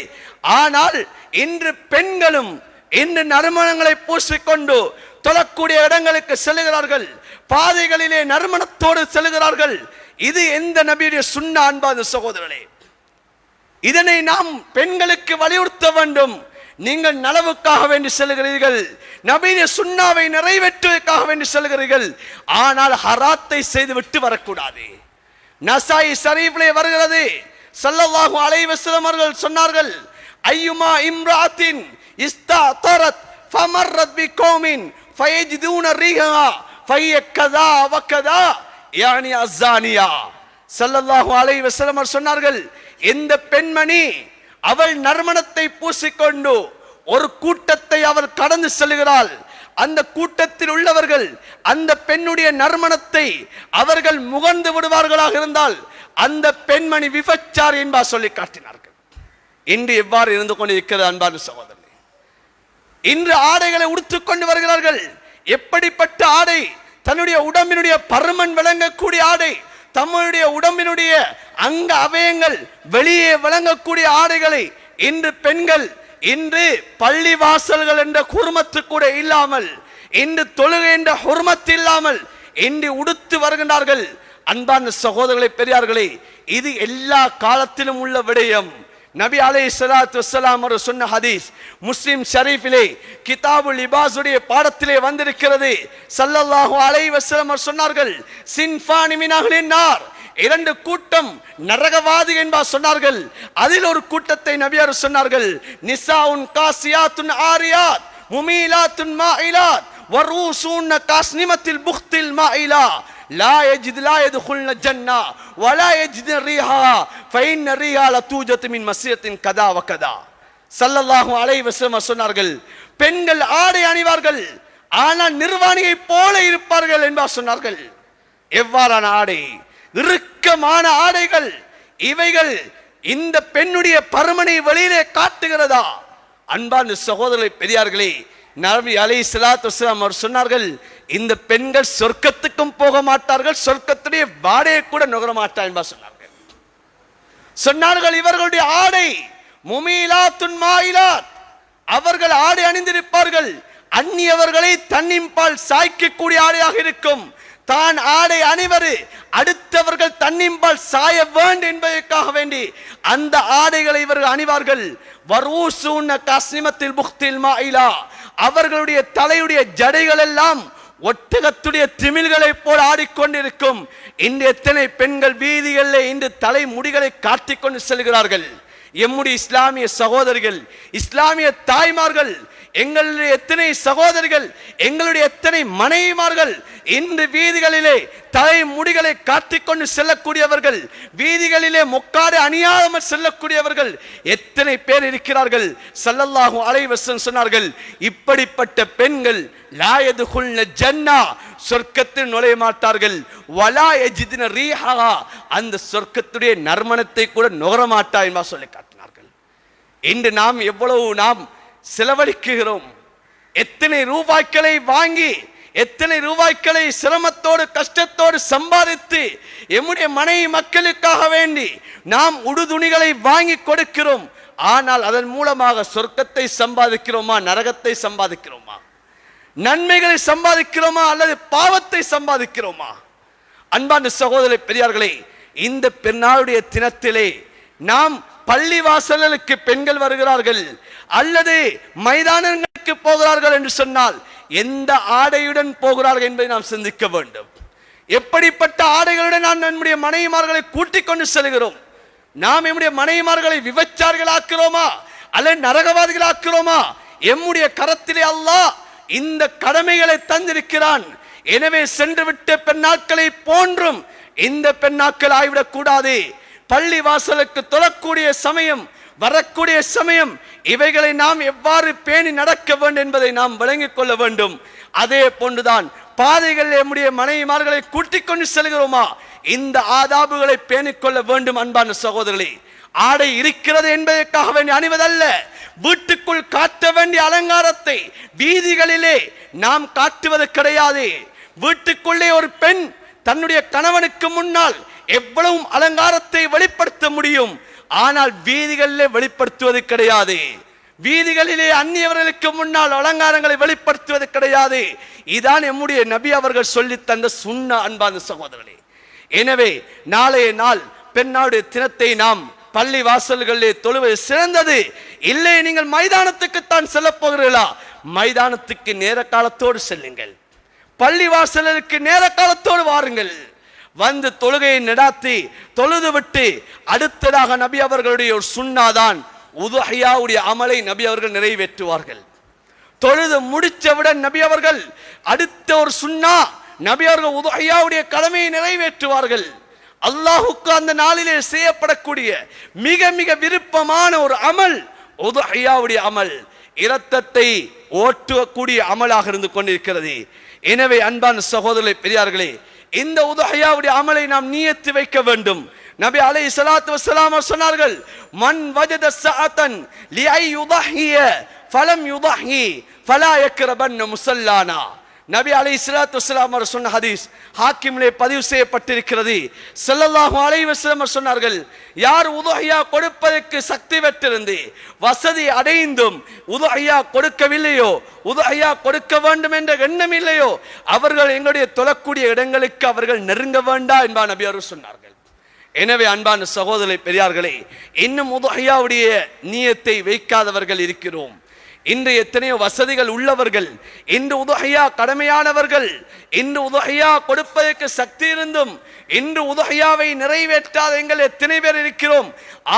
ஆனால் இன்று பெண்களும் இன்று நறுமணங்களை பூசிக்கொண்டு தொழக்கூடிய இடங்களுக்கு செல்லுகிறார்கள், பாதைகளிலே நறுமணத்தோடு செல்லுகிறார்கள். இது எந்த நபியுடைய சுன்னா அன்பான சகோதரர்களே? இதனை நாம் பெண்களுக்கு வலியுறுத்த வேண்டும். நீங்கள் நலவுக்காக வேண்டி செல்கிறீர்கள், நபியுடைய சுன்னாவை நிறைவேற்றுவதற்காக வேண்டி செல்கிறீர்கள். ஆனால் ஹராத்தை செய்து விட்டு வரக்கூடாது. நசாயி ஷரீஃபிலே வருகிறது, ஸல்லல்லாஹு அலைஹி வஸல்லம் அவர்கள் சொன்னார்கள், ஐயுமா இம்ராத்தின் இஸ்தஅதரத் ஃபமர்ரத் பிகௌமின் ஃபயஜிதுன ரீஹா ஃபயக்கதா வகதா யானி அஸானியா. ஸல்லல்லாஹு அலைஹி வஸல்லம் அவர்கள் சொன்னார்கள், எந்த பெண்மணி அவள் நறுமணத்தை பூசிக்கொண்டு ஒரு கூட்டத்தை அவள் கடந்து செல்கிறாள், அந்த கூட்டத்தில் உள்ளவர்கள் அந்த பெண்ணுடைய நறுமணத்தை அவர்கள் முகர்ந்து விடுவார்களாக இருந்தால் அந்த பெண்மணி விபச்சாரி என்பார் சொல்லி காட்டினார்கள். இன்று எவ்வாறு இருந்து கொண்டிருக்கிறது அன்பான சகோதரர்களே? இன்று ஆடைகளை உடுத்துக் கொண்டு வருகிறார்கள். எப்படிப்பட்ட ஆடை? தன்னுடைய உடம்பினுடைய பருமன் விளங்கக்கூடிய ஆடை, தம்முடைய உடம்பினுடைய அங்க அவயங்கள் வெளியே விளங்கக்கூடிய ஆடைகளை இன்று பெண்கள் இன்று பள்ளி வாசல்கள் என்ற குர்மத்து கூட இல்லாமல், இன்று தொழுகை என்ற ஹுர்மத் இல்லாமல் இன்று உடுத்து வருகின்றார்கள். அன்பான சகோதரர்களே, பெரியார்களே, இது எல்லா காலத்திலும் உள்ள விடயம். நபி அலைஹிஸ்ஸலாத்து வஸ்ஸலாம் அவர் சொன்ன ஹதீஸ் முஸ்லிம் ஷரீஃபிலே கிதாபுல் லிபாஸுடைய பாடத்திலே வந்திருக்கிறது. ஸல்லல்லாஹு அலைஹி வஸல்லம் அவர் சொன்னார்கள், சின்ஃபானி மின் அஹ்லின் நார், இரண்டு கூட்டம் நரகவாதி என்பார் சொன்னார்கள். அதில் ஒரு கூட்டத்தை நபியார் சொன்னார்கள், நிசாஉன் காசியாத்துன் ஆரியாத் முமீலாத்துன் மாயிலாத் வரூசுன் காஸ்னிமத்தில் புக்தில் மாயிலா லா யஜித் லா யதுகுல்ன ஜன்னா வலா யஜித் ரீஹா ஃபைன் ரீஹா லதூஜத் மின் மஸ்யத்தின் கதா வகதா. ஸல்லல்லாஹு அலைஹி வஸல்லம் சொன்னார்கள், பெண்கள் ஆடை அணிவார்கள், ஆனால் நிர்வாணியை போல இருப்பார்கள் என்பார் சொன்னார்கள். எவ்வாறான ஆடை? இறுக்கமான ஆடைகள். இவைகள் இந்த பெண்ணுடைய பருமனை வெளியிலே காட்டுகிறதா? அன்பான சகோதரர்களே, பெரியார்களே, நபி அலைஹிஸ்ஸலாத்து வஸ்ஸலாம் அவர் சொன்னார்கள், இந்த பெண்கள் சொர்க்கத்துக்கும் போக மாட்டார்கள், சொர்க்கத்துடைய வாடையை கூட நுகர மாட்டார்கள் என்பார் சொன்னார்கள். இவர்களுடைய ஆடை முமீலாத்துன் மாயிலாத், அவர்கள் ஆடை அணிந்திருப்பார்கள், அந்நியவர்களை தன்னின்பால் சாய்க்கக்கூடிய ஆடையாக இருக்கும். தான் ஆடை அணிவர் அடுத்தவர்கள் தன்னின்பால் சாய வேண்டும் என்பதற்காக வேண்டி அந்த ஆடைகளை இவர்கள் அணிவார்கள். வரூசுன காஸ்னிமத்தில் புக்தில் மாயிலா, அவர்களுடைய தலையுடைய ஜடைகள் எல்லாம் ஒட்டகத்துடைய திமில்களை போல் ஆடிக்கொண்டிருக்கும். இன்று எத்தனை பெண்கள் வீதிகளில் இன்று தலை முடிகளை காட்டிக்கொண்டு செல்கிறார்கள். எம்முடைய இஸ்லாமிய சகோதரிகள், இஸ்லாமிய தாய்மார்கள், எங்களுடைய எத்தனை சகோதரிகள், எங்களுடைய எத்தனை மனைவிமார்கள் இன்று வீதிகளிலே தலை முடிகளை காட்டிக்கொண்டு செல்லக்கூடியவர்கள், வீதிகளிலே மொக்காடு அணியாமல் செல்லக்கூடியவர்கள் எத்தனை பேர் இருக்கிறார்கள். ஸல்லல்லாஹு அலைஹி வஸல்லம் சொன்னார்கள், இப்படிப்பட்ட பெண்கள் லா யதுகுல்ன ஜன்னா, சொர்க்கத்தில் நுழைய மாட்டார்கள். வலா யஜித்ன ரீஹா, அந்த சொர்க்கத்துடைய நறுமணத்தை கூட நுகர மாட்டார் என்று சொல்லி காட்டினார்கள். இன்று நாம் எவ்வளவு நாம் செலவழிக்கிறோம், எத்தனை ரூபாய்களை வாங்கி, எத்தனை ரூபாய்களை சிரமத்தோடு கஷ்டத்தோடு சம்பாதித்து எம்முடைய மனைவி மக்களுக்காக வேண்டி நாம் உடுதுணிகளை வாங்கி கொடுக்கிறோம். ஆனால் அதன் மூலமாக சொர்க்கத்தை சம்பாதிக்கிறோமா, நரகத்தை சம்பாதிக்கிறோமா, நன்மைகளை சம்பாதிக்கிறோமா அல்லது பாவத்தை சம்பாதிக்கிறோமா? அன்பான சகோதர பெரியார்களே, இந்த பெருநாளுடைய தினத்திலே நாம் பள்ளி வாசல்களுக்கு பெண்கள் வருகிறார்கள் அல்லது மைதானங்களுக்கு போகிறார்கள் என்று சொன்னால் எந்த ஆடையுடன் போகிறார்கள் என்பதை நாம் சிந்திக்க வேண்டும். எப்படிப்பட்ட ஆடைகளுடன் நாம் நம்முடைய மனைவிமார்களை கூட்டிக் கொண்டு செல்கிறோம்? நாம் நம்முடைய மனைவிமார்களை விபச்சாரிகளாக்குறோமா அல்லது நரகவாதிகளாக்குறோமா? எம்முடைய கரத்திலே அல்லாஹ் இந்த கடமைகளை தந்திருக்கிறான். எனவே சென்று விட்ட பெண்ணாட்களை போன்றும் இந்த பெண்ணாட்கள் ஆகிவிடக் கூடாது. பள்ளி வாசலுக்கு தொழக்கூடிய சமயம், வரக்கூடிய சமயம், இவைகளை நாம் எவ்வாறு பேணி நடக்க வேண்டும் என்பதை நாம் விளங்கிக் கொள்ள வேண்டும். அதே போன்றுதான் பாதைகளில் நம்முடைய மனைவிமார்களை கூட்டிக் கொண்டு செல்கிறோமா, இந்த ஆதாபுகளை பேணிக்கொள்ள வேண்டும். அன்பான சகோதரர்களே, ஆடை இருக்கிறது என்பதற்காக வேண்டி அணிவதல்ல, வீட்டுக்குள் காட்ட வேண்டிய அலங்காரத்தை வீதிகளிலே நாம் காட்டுவது கிடையாது. வீட்டுக்குள்ளே ஒரு பெண் தன்னுடைய கணவனுக்கு முன்னால் எவ்வளவு அலங்காரத்தை வெளிப்படுத்த முடியும், ஆனால் வீதிகளிலே வெளிப்படுத்துவது கிடையாது. வீதிகளிலே அந்நியவர்களுக்கு முன்னால் அலங்காரங்களை வெளிப்படுத்துவது கிடையாது. இதான் நம்முடைய நபி அவர்கள் சொல்லி தந்த சுன்னா. அன்பான சகோதரர்களே, எனவே நாளைய நாள் பெருநாளுடைய தினத்தை நாம் பள்ளி வாசல்களிலே தொழுவது சிறந்தது. இல்லை, நீங்கள் மைதானத்துக்குத்தான் செல்ல போகிறீர்களா? மைதானத்துக்கு நேர காலத்தோடு செல்லுங்கள். பள்ளி வாசலுக்கு நேர காலத்தோடு வாருங்கள். வந்து தொழுகையை நடாத்தி தொழுது விட்டு அடுத்ததாக நபி அவர்களுடைய ஒரு சுன்னாதான் உதுஹியாவுடைய அமலை நபி அவர்கள் நிறைவேற்றுவார்கள். தொழுது முடிச்சவுடன் நபி அவர்கள் அடுத்த ஒரு சுன்னா நபி அவர்கள் உதுஹியாவுடைய கடமையை நிறைவேற்றுவார்கள். அல்லாஹுக்கு அந்த நாளிலே செய்யப்படக்கூடிய மிக மிக விருப்பமான ஒரு அமல் உதுஹியாவுடைய அமல், இரத்தத்தை ஓட்டக்கூடிய அமலாக இருந்து கொண்டிருக்கிறது. எனவே அன்பான சகோதரர்களே, பெரியார்களே, இந்த உதுஹியாவுடைய அமலை நாம் நியத்து வைக்க வேண்டும். நபி அலைஹிஸ்ஸலாத்து வஸ்ஸலாம் சொன்னார்கள், மன் வஜத ஸஅதன் லிஐ யுதஹிய ஃபலம் யுதஹி ஃபலா யக்ரபன் முஸல்லானா. நபி அலைஹிஸ்ஸலாத்து வஸ்ஸலாம் அவர் சொன்ன ஹதீஸ் ஹாக்கிமிலே பதிவு செய்யப்பட்டிருக்கிறது. ஸல்லல்லாஹு அலைஹி வஸல்லம் சொன்னார்கள், யார் உதுஹியா கொடுப்பதற்கு சக்தி பெற்றிருந்து வசதி அடைந்தும் உதுஹியா கொடுக்கவில்லையோ, உதுஹியா கொடுக்க வேண்டும் என்ற எண்ணம் இல்லையோ, அவர்கள் எங்களுடைய தொழக்கூடிய இடங்களுக்கு அவர்கள் நெருங்க வேண்டாம் என்பா நபி அவர்கள் சொன்னார்கள். எனவே அன்பான சகோதரர்களே, பெரியார்களே, இன்னும் உதுஹியாவுடைய நியத்தை வைக்காதவர்கள் இருக்கிறோம். இன்று எத்தனையோ வசதிகள் உள்ளவர்கள், இன்று உதுஹியா கடமையானவர்கள், இன்று உதுஹியா கொடுப்பதற்கு சக்தி இருந்தும் இன்று உதுஹியாவை நிறைவேற்றாத எங்கள் எத்தனை பேர் இருக்கிறோம்.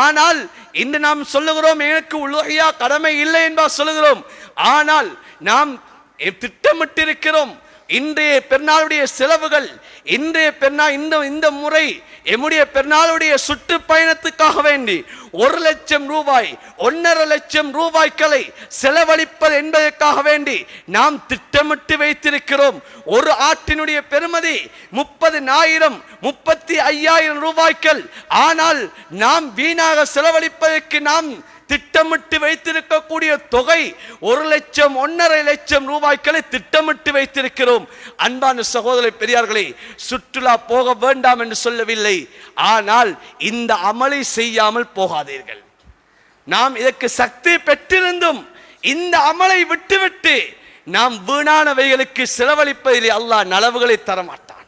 ஆனால் இன்று நாம் சொல்லுகிறோம் எனக்கு உதுஹியா கடமை இல்லை என்பா சொல்லுகிறோம். ஆனால் நாம் திட்டமிட்டிருக்கிறோம். இன்றைய பெருநாளுடைய செலவுகள், இன்றைய பெருநாள் இந்த முறை எம்முடைய பெருநாளுடைய சுற்றுப்பயணத்துக்காக வேண்டி 1 லட்சம் ரூபாய் 1.5 லட்சம் ரூபாய்களை செலவழிப்பது என்பதற்காக வேண்டி நாம் திட்டமிட்டு வைத்திருக்கிறோம். ஒரு ஆட்டினுடைய பெறுமதி 30,000 35,000 ரூபாய்கள். ஆனால் நாம் வீணாக செலவழிப்பதற்கு நாம் திட்டமிட்டு வைத்திருக்கக்கூடிய தொகை 1 லட்சம் 1.5 லட்சம் ரூபாய்களை திட்டமிட்டு வைத்திருக்கிறோம். அன்பான சகோதர பெரியார்களே, சுற்றுலா போக வேண்டாம் என்று சொல்லவில்லை. ஆனால் இந்த அமலை செய்யாமல் போகாதீர்கள். நாம் இதற்கு சக்தி பெற்றிருந்தும் இந்த அமலை விட்டுவிட்டு நாம் வீணானவைகளுக்கு செலவழிப்பதிலே அல்லாஹ் நலவுகளை தரமாட்டான்.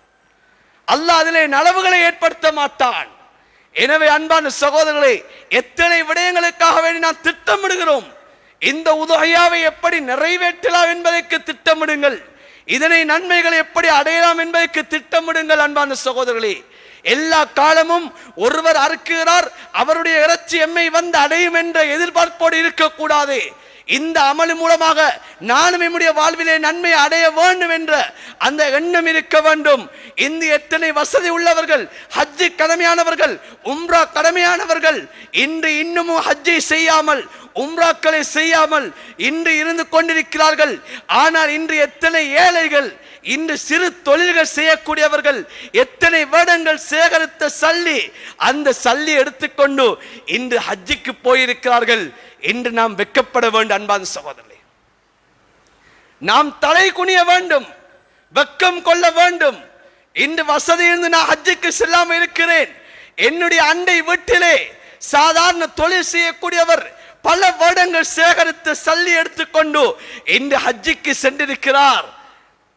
அல்லாஹ் அதிலே நலவுகளை ஏற்படுத்த மாட்டான். எனவே அன்பான சகோதரர்களே, எத்தனை விடயங்களுக்காக வேண்டி நாம் திட்டமிடுகிறோம். இந்த உதுஹியாவை எப்படி நிறைவேற்றலாம் என்பதற்கு திட்டமிடுங்கள். இதனை நன்மைகளை எப்படி அடையலாம் என்பதற்கு திட்டமிடுங்கள். அன்பான சகோதரர்களே, எல்லா காலமும் ஒருவர் அறுக்கிறார், அவருடைய இறைச்சி எம்மை வந்து அடையும் என்ற எதிர்பார்ப்போடு இருக்கக்கூடாது. இந்த அமல் மூலமாக நானும் என்னுடைய வாழ்விலே நன்மை அடைய வேண்டும் என்ற அந்த எண்ணம் இருக்க வேண்டும். இந்த எத்தனை வசதி உள்ளவர்கள், ஹஜ்ஜி கடமையானவர்கள், உம்ரா கடமையானவர்கள், இன்று இன்னமும் ஹஜ்ஜை செய்யாமல் உம்ராக்களை செய்யாமல் இன்று இருந்து கொண்டிருக்கிறார்கள். ஆனால் இன்று எத்தனை ஏழைகள், இன்று சிறு தொழில்கள் செய்யக்கூடியவர்கள், எத்தனை வருடங்கள் சேகரித்த சல்லி, அந்த சல்லி எடுத்துக்கொண்டு இன்று ஹஜ்ஜிக்கு போயிருக்கிறார்கள். இன்று நாம் வெட்கப்பட வேண்டும். அன்பான சகோதரர்களே, நாம் தலை குனிய வேண்டும், வெட்கம் கொள்ள வேண்டும். இன்று வசதி இருந்து நான் ஹஜ்ஜுக்கு செல்லாமல் இருக்கிறேன். என்னுடைய அண்டை வீட்டிலே சாதாரண தொழில் செய்யக்கூடியவர் பல வருடங்கள் சேகரித்த சல்லி எடுத்துக்கொண்டு இன்று ஹஜ்ஜுக்கு சென்றிருக்கிறார்.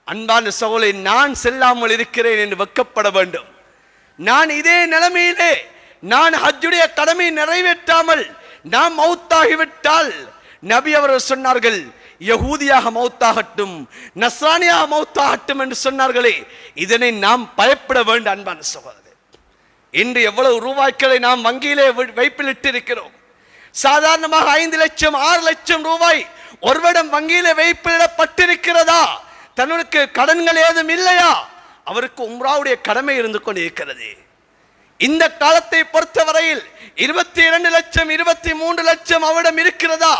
அன்பான சகோதரே, நான் செல்லாமல் இருக்கிறேன் என்று வெட்கப்பட வேண்டும். நான் இதே நிலைமையிலே நான் ஹஜ்ஜுடைய கடமை நிறைவேற்றாமல் நாம் மௌத்தாகிவிட்டால், நபி அவர்கள் சொன்னார்கள், யகூதியாக மௌத்தாகட்டும், நஸ்ரானியாக மௌத்தாகட்டும் என்று சொன்னார்களே, இதனை நாம் பயப்பட வேண்டும். அன்பான சகோதரர், இன்று எவ்வளவு ரூபாய்களை நாம் வங்கியிலே வைப்பில் இட்டிருக்கிறோம். சாதாரணமாக 5 லட்சம் 6 லட்சம் ரூபாய் ஒருவரிடம் வங்கியிலே வைப்பிடப்பட்டிருக்கிறதா? தன்னுக்கு கடன்கள் ஏதும் இல்லையா? அவருக்கு உம்ராவுடைய கடமை இருந்து கொண்டிருக்கிறது. இந்த காலத்தை பொறுத்தவரையில் 22 லட்சம் 23 லட்சம் அவரிடம் இருக்கிறதா?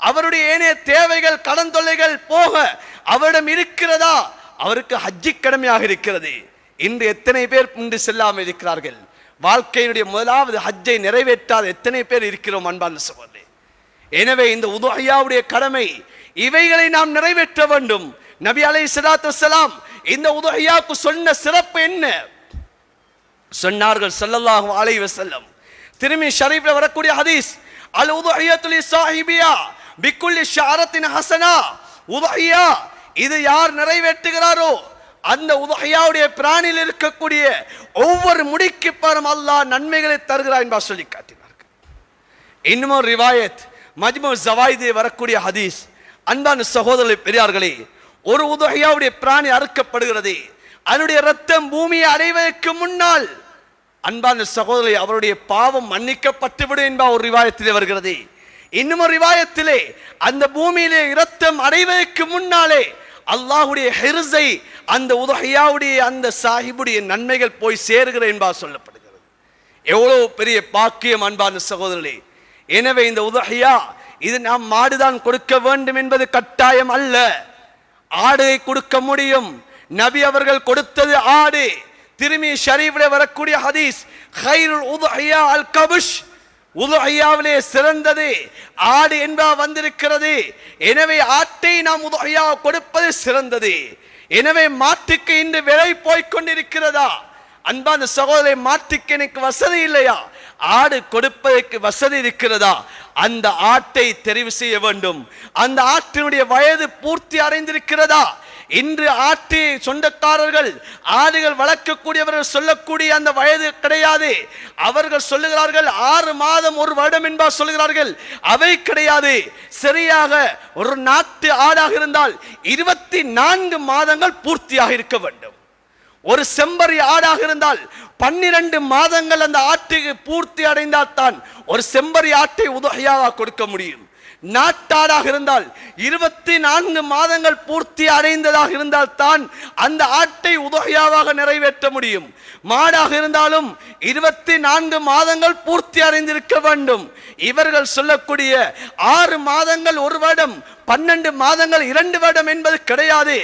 அவருடைய ஏனைய தேவைகள், கடன் தொல்லைகள் போக அவரிடம் இருக்கிறதா? அவருக்கு ஹஜ்ஜி கடமையாக இருக்கிறது. இன்று எத்தனை பேர் இன்று செல்லாமல் இருக்கிறார்கள்? வாழ்க்கையினுடைய முதலாவது ஹஜ்ஜை நிறைவேற்றாத எத்தனை பேர் இருக்கிறோம்? அன்பான சகோதரர்களே, எனவே இந்த உதுஹியாவுடைய கடமை, இவைகளை நாம் நிறைவேற்ற வேண்டும். நபி அலைஹிஸ்ஸலாத்து வஸ்ஸலாம் இந்த உதுஹியாவுக்கு சொன்ன சிறப்பு என்ன சொன்னார்கள்? ஸல்லல்லாஹு அலைஹி வஸல்லம் திருமி ஷரீஃப்ல வரக்கூடிய ஹதீஸ், அல் உதுஹியத்து லிஸாஹிபியா பிக்குல்லி ஷஅரத்தின் ஹஸனா. உதுஹியா இது யார் நிறைவேற்றுகிறாரோ அந்த உதுஹியாவுடைய பிராணியில் இருக்கக்கூடிய ஒவ்வொரு முடிக்கு பரம் அல்லாஹ் நன்மைகளை தருகிறார் என்பா சொல்லி காட்டினார்கள். இன்னும் ஒரு ரிவாயத் மஜ்மு ஜவாயிதே வரக்கூடிய ஹதீஸ். அன்பான சகோதரர்களே, பெரியார்களே, ஒரு உதுஹியாவுடைய பிராணி அறுக்கப்படுகிறது, அதனுடைய ரத்தம் பூமியை அடைவதற்கு முன்னால் அன்பான சகோதரரை அவருடைய பாவம் மன்னிக்கப்பட்டுவிடும் என்பா ஒரு ரிவாயத்திலே வருகிறது. இன்னும் ஒரு ரிவாயத்திலே அந்த பூமியிலே இரத்தம் அடைவதற்கு முன்னாலே அல்லாஹ்வுடைய ஹிர்ஸை அந்த உதுஹியாவுடைய அந்த சாஹிபுடைய நன்மைகள் போய் சேருகிற என்பா சொல்லப்படுகிறது. எவ்வளவு பெரிய பாக்கியம் அன்பான சகோதரர்களே. எனவே இந்த உதுஹியா இது நாம் மாடுதான் கொடுக்க வேண்டும் என்பது கட்டாயம் அல்ல. ஆடை கொடுக்க முடியும். நபி அவர்கள் கொடுத்தது ஆடு. திருமி ஷரீஃபிலே வரக்கூடிய ஹதீஸ், கைருல் உதுஹியா அல் கபுஷ், உதுஹியாவிலே சிறந்தது ஆடு என்பா வந்திருக்கிறது. எனவே ஆட்டை நாம் உதுஹியா கொடுப்பது சிறந்தது. எனவே மாட்டுக்கு இன்று விலை போய்கொண்டிருக்கிறதா? அன்பான சகோதரரை, மாட்டுக்கு எனக்கு வசதி இல்லையா? ஆடு கொடுப்பதற்கு வசதி இருக்கிறதா? அந்த ஆட்டை தெரிவு செய்ய வேண்டும். அந்த ஆட்டினுடைய வயது பூர்த்தி அடைந்திருக்கிறதா? இன்று ஆட்டு சொந்தக்காரர்கள், ஆடுகள் வளர்க்கக்கூடியவர்கள் சொல்லக்கூடிய அந்த வயது கிடையாது. அவர்கள் சொல்லுகிறார்கள் 6 மாதம் 1 வருடம் என்பா சொல்லுகிறார்கள். அவை கிடையாது. சரியாக ஒரு நாட்டு ஆடாக இருந்தால் 24 மாதங்கள் பூர்த்தியாக இருக்க வேண்டும். ஒரு செம்பரி ஆடாக இருந்தால் 12 மாதங்கள் அந்த ஆட்டுக்கு பூர்த்தி அடைந்தால் தான் ஒரு செம்பரி ஆட்டை உதுஹியாவாக கொடுக்க முடியும். நாட்டாடாக இருந்தால் 24 மாதங்கள் பூர்த்தி அடைந்ததாக இருந்தால் தான் அந்த ஆட்டை உதுஹியாவாக நிறைவேற்ற முடியும். மாடாக இருந்தாலும் 24 மாதங்கள் பூர்த்தி அடைந்திருக்க வேண்டும். இவர்கள் சொல்லக்கூடிய 6 மாதங்கள் 1 வருடம், 12 மாதங்கள் 2 வருடம் என்பது கிடையாது.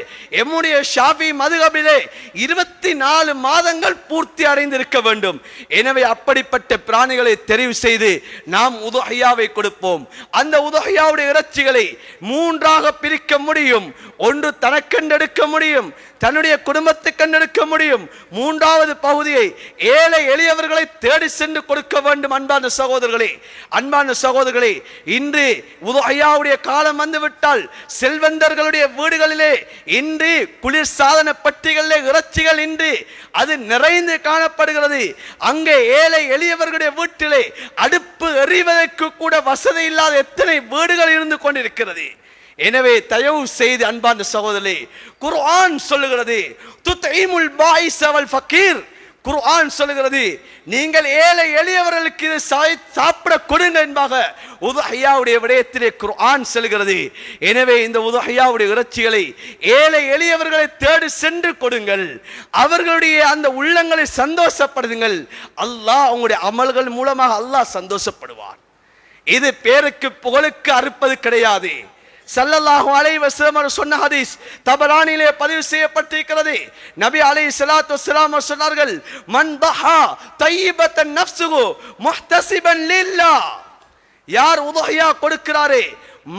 எம்முடைய ஷாஃபி மதுஹபிலே 24 மாதங்கள் பூர்த்தி அடைந்திருக்க வேண்டும். எனவே அப்படிப்பட்ட பிராணிகளை தெரிவு செய்து நாம் உதுஹியாவை கொடுப்போம். அந்த உதுஹியாவுடைய இறைச்சிகளை 3ஆக பிரிக்க முடியும். ஒன்று தனக்கென்றெடுக்க முடியும், தன்னுடைய குடும்பத்துக்கு கண்டெடுக்க முடியும். 3வது பகுதியை ஏழை எளியவர்களை தேடி சென்று கொடுக்க வேண்டும். அன்பான சகோதரர்களே, அன்பான சகோதரர்களே, இன்று உதுஹியாவுடைய காலம் வந்துவிட்டால் செல்வந்தர்களுடைய வீடுகளிலே இன்று குளிர்சாதன பட்டிகளிலே இறைச்சிகள் இன்று அது நிறைந்து காணப்படுகிறது. அங்கே ஏழை எளியவர்களுடைய வீட்டிலே அடுப்பு எறிவதற்கு கூட வசதி இல்லாத எத்தனை வீடுகள் இருந்து கொண்டிருக்கிறது. எனவே தயவு செய்து அன்பான சகோதரர்களே, குர்ஆன் சொல்லுகிறது, துத்இமுல் பாயிஸ வல் ஃபகீர். குர்ஆன் சொல்லுகிறது, நீங்கள் ஏழை எளியவர்களுக்கு இது சாப்பிட கொடுங்க என்பதாக உதுஹியாவுடைய விடயத்திலே குர்ஆன் சொல்லுகிறது. எனவே இந்த உதுஹியாவுடைய இறைச்சிகளை ஏழை எளியவர்களை தேடி சென்று கொடுங்கள். அவர்களுடைய அந்த உள்ளங்களை சந்தோஷப்படுத்துங்கள். அல்லாஹ் உங்களுடைய அமல்கள் மூலமாக அல்லாஹ் சந்தோஷப்படுவார். இது பேருக்கு புகழுக்கு அறுப்பது கிடையாது. ஸல்லல்லாஹு அலைஹி வஸல்லம் சொன்ன ஹதீஸ் தபரானிலே பதிவு செய்யப்பட்டிருக்கிறது. நபி அலைஹிஸ்ஸலாத்து வஸ்ஸலாம் சொன்னார்கள், மன் தஹா தய்யிபத்தன் நஃப்ஸுஹு முஹ்தஸிபன் லில்லாஹ். யார் உதுஹியா கொடுக்கிறாரே,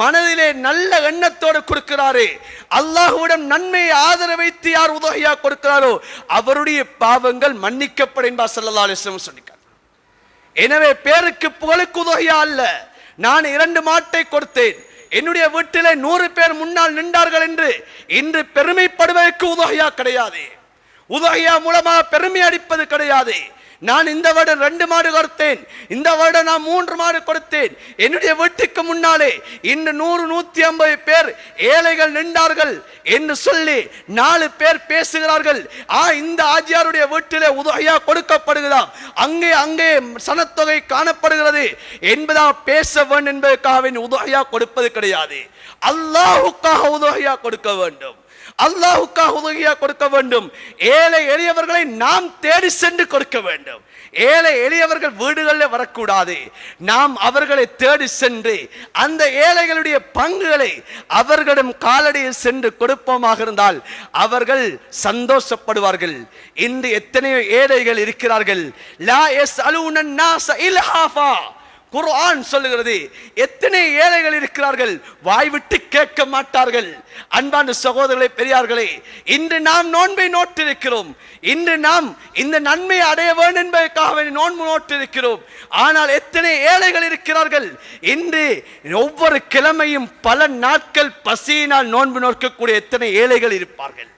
மனதிலே நல்ல எண்ணத்தோடு கொடுக்கிறாரே, அல்லாஹ்விடம் நன்மையை ஆதரவு வைத்து யார் உதுஹியா கொடுக்கிறாரோ அவருடைய பாவங்கள் மன்னிக்கப்படும் என்பா ஸல்லல்லாஹு அலைஹி வஸல்லம் சொன்னார். எனவே பேருக்கு புகழுக்கு உதுஹியா அல்ல. நான் 2 மாட்டை கொடுத்தேன், என்னுடைய வீட்டிலே 100 பேர் முன்னால் நின்றார்கள் என்று இன்று பெருமைப்படுவதற்கு உதுஹியா கிடையாது. உதுஹியா மூலமாக பெருமை அடிப்பது கிடையாது. நான் இந்த வருடம் 2 மாடு கொடுத்தேன், இந்த வருடம் நான் 3 மாடு கொடுத்தேன். என்னுடைய வீட்டுக்கு முன்னாலே இன்று 100-150 பேர் ஏழைகள் நின்றார்கள் என்று சொல்லி 4 பேர் பேசுகிறார்கள். இந்த ஆஜியாருடைய வீட்டிலே உதுஹியா கொடுக்கப்படுகிறதாம், அங்கே சனத்தொகை காணப்படுகிறது என்பதா பேச வேண்டும் என்பதற்காக உதுஹியா கொடுப்பது கிடையாது. அல்லாஹ்வுக்காக உதுஹியா கொடுக்க வேண்டும். அல்லாஹ்வுக்காக உதுஹியா கொடுக்க வேண்டும். ஏழை எளியவர்களை நாம் தேடி சென்று கொடுக்க வேண்டும். ஏழை எளியவர்கள் வீடுகளில் வரக்கூடாது. நாம் அவர்களை தேடி சென்று அந்த ஏழைகளுடைய பங்குகளை அவர்களிடம் காலடியில் சென்று கொடுப்போமாக இருந்தால் அவர்கள் சந்தோஷப்படுவார்கள். இன்று எத்தனையோ ஏழைகள் இருக்கிறார்கள். லா யஸ்அலூன நாஸ இல்ஹாஃபா, குர்ஆன் சொல்லுகிறது, எத்தனை ஏழைகள் இருக்கிறார்கள், வாய்விட்டு கேட்க மாட்டார்கள். அன்பான சகோதரர்களே, பெரியார்களே, இன்று நாம் நோன்பை நோட்டிருக்கிறோம். இன்று நாம் இந்த நன்மை அடைய வேண்டும் என்பதற்காக நோன்பு நோட்டிருக்கிறோம். ஆனால் எத்தனை ஏழைகள் இருக்கிறார்கள், இன்று ஒவ்வொரு கிழமையும் பல நாட்கள் பசியினால் நோன்பு நோக்கக்கூடிய எத்தனை ஏழைகள் இருப்பார்கள்.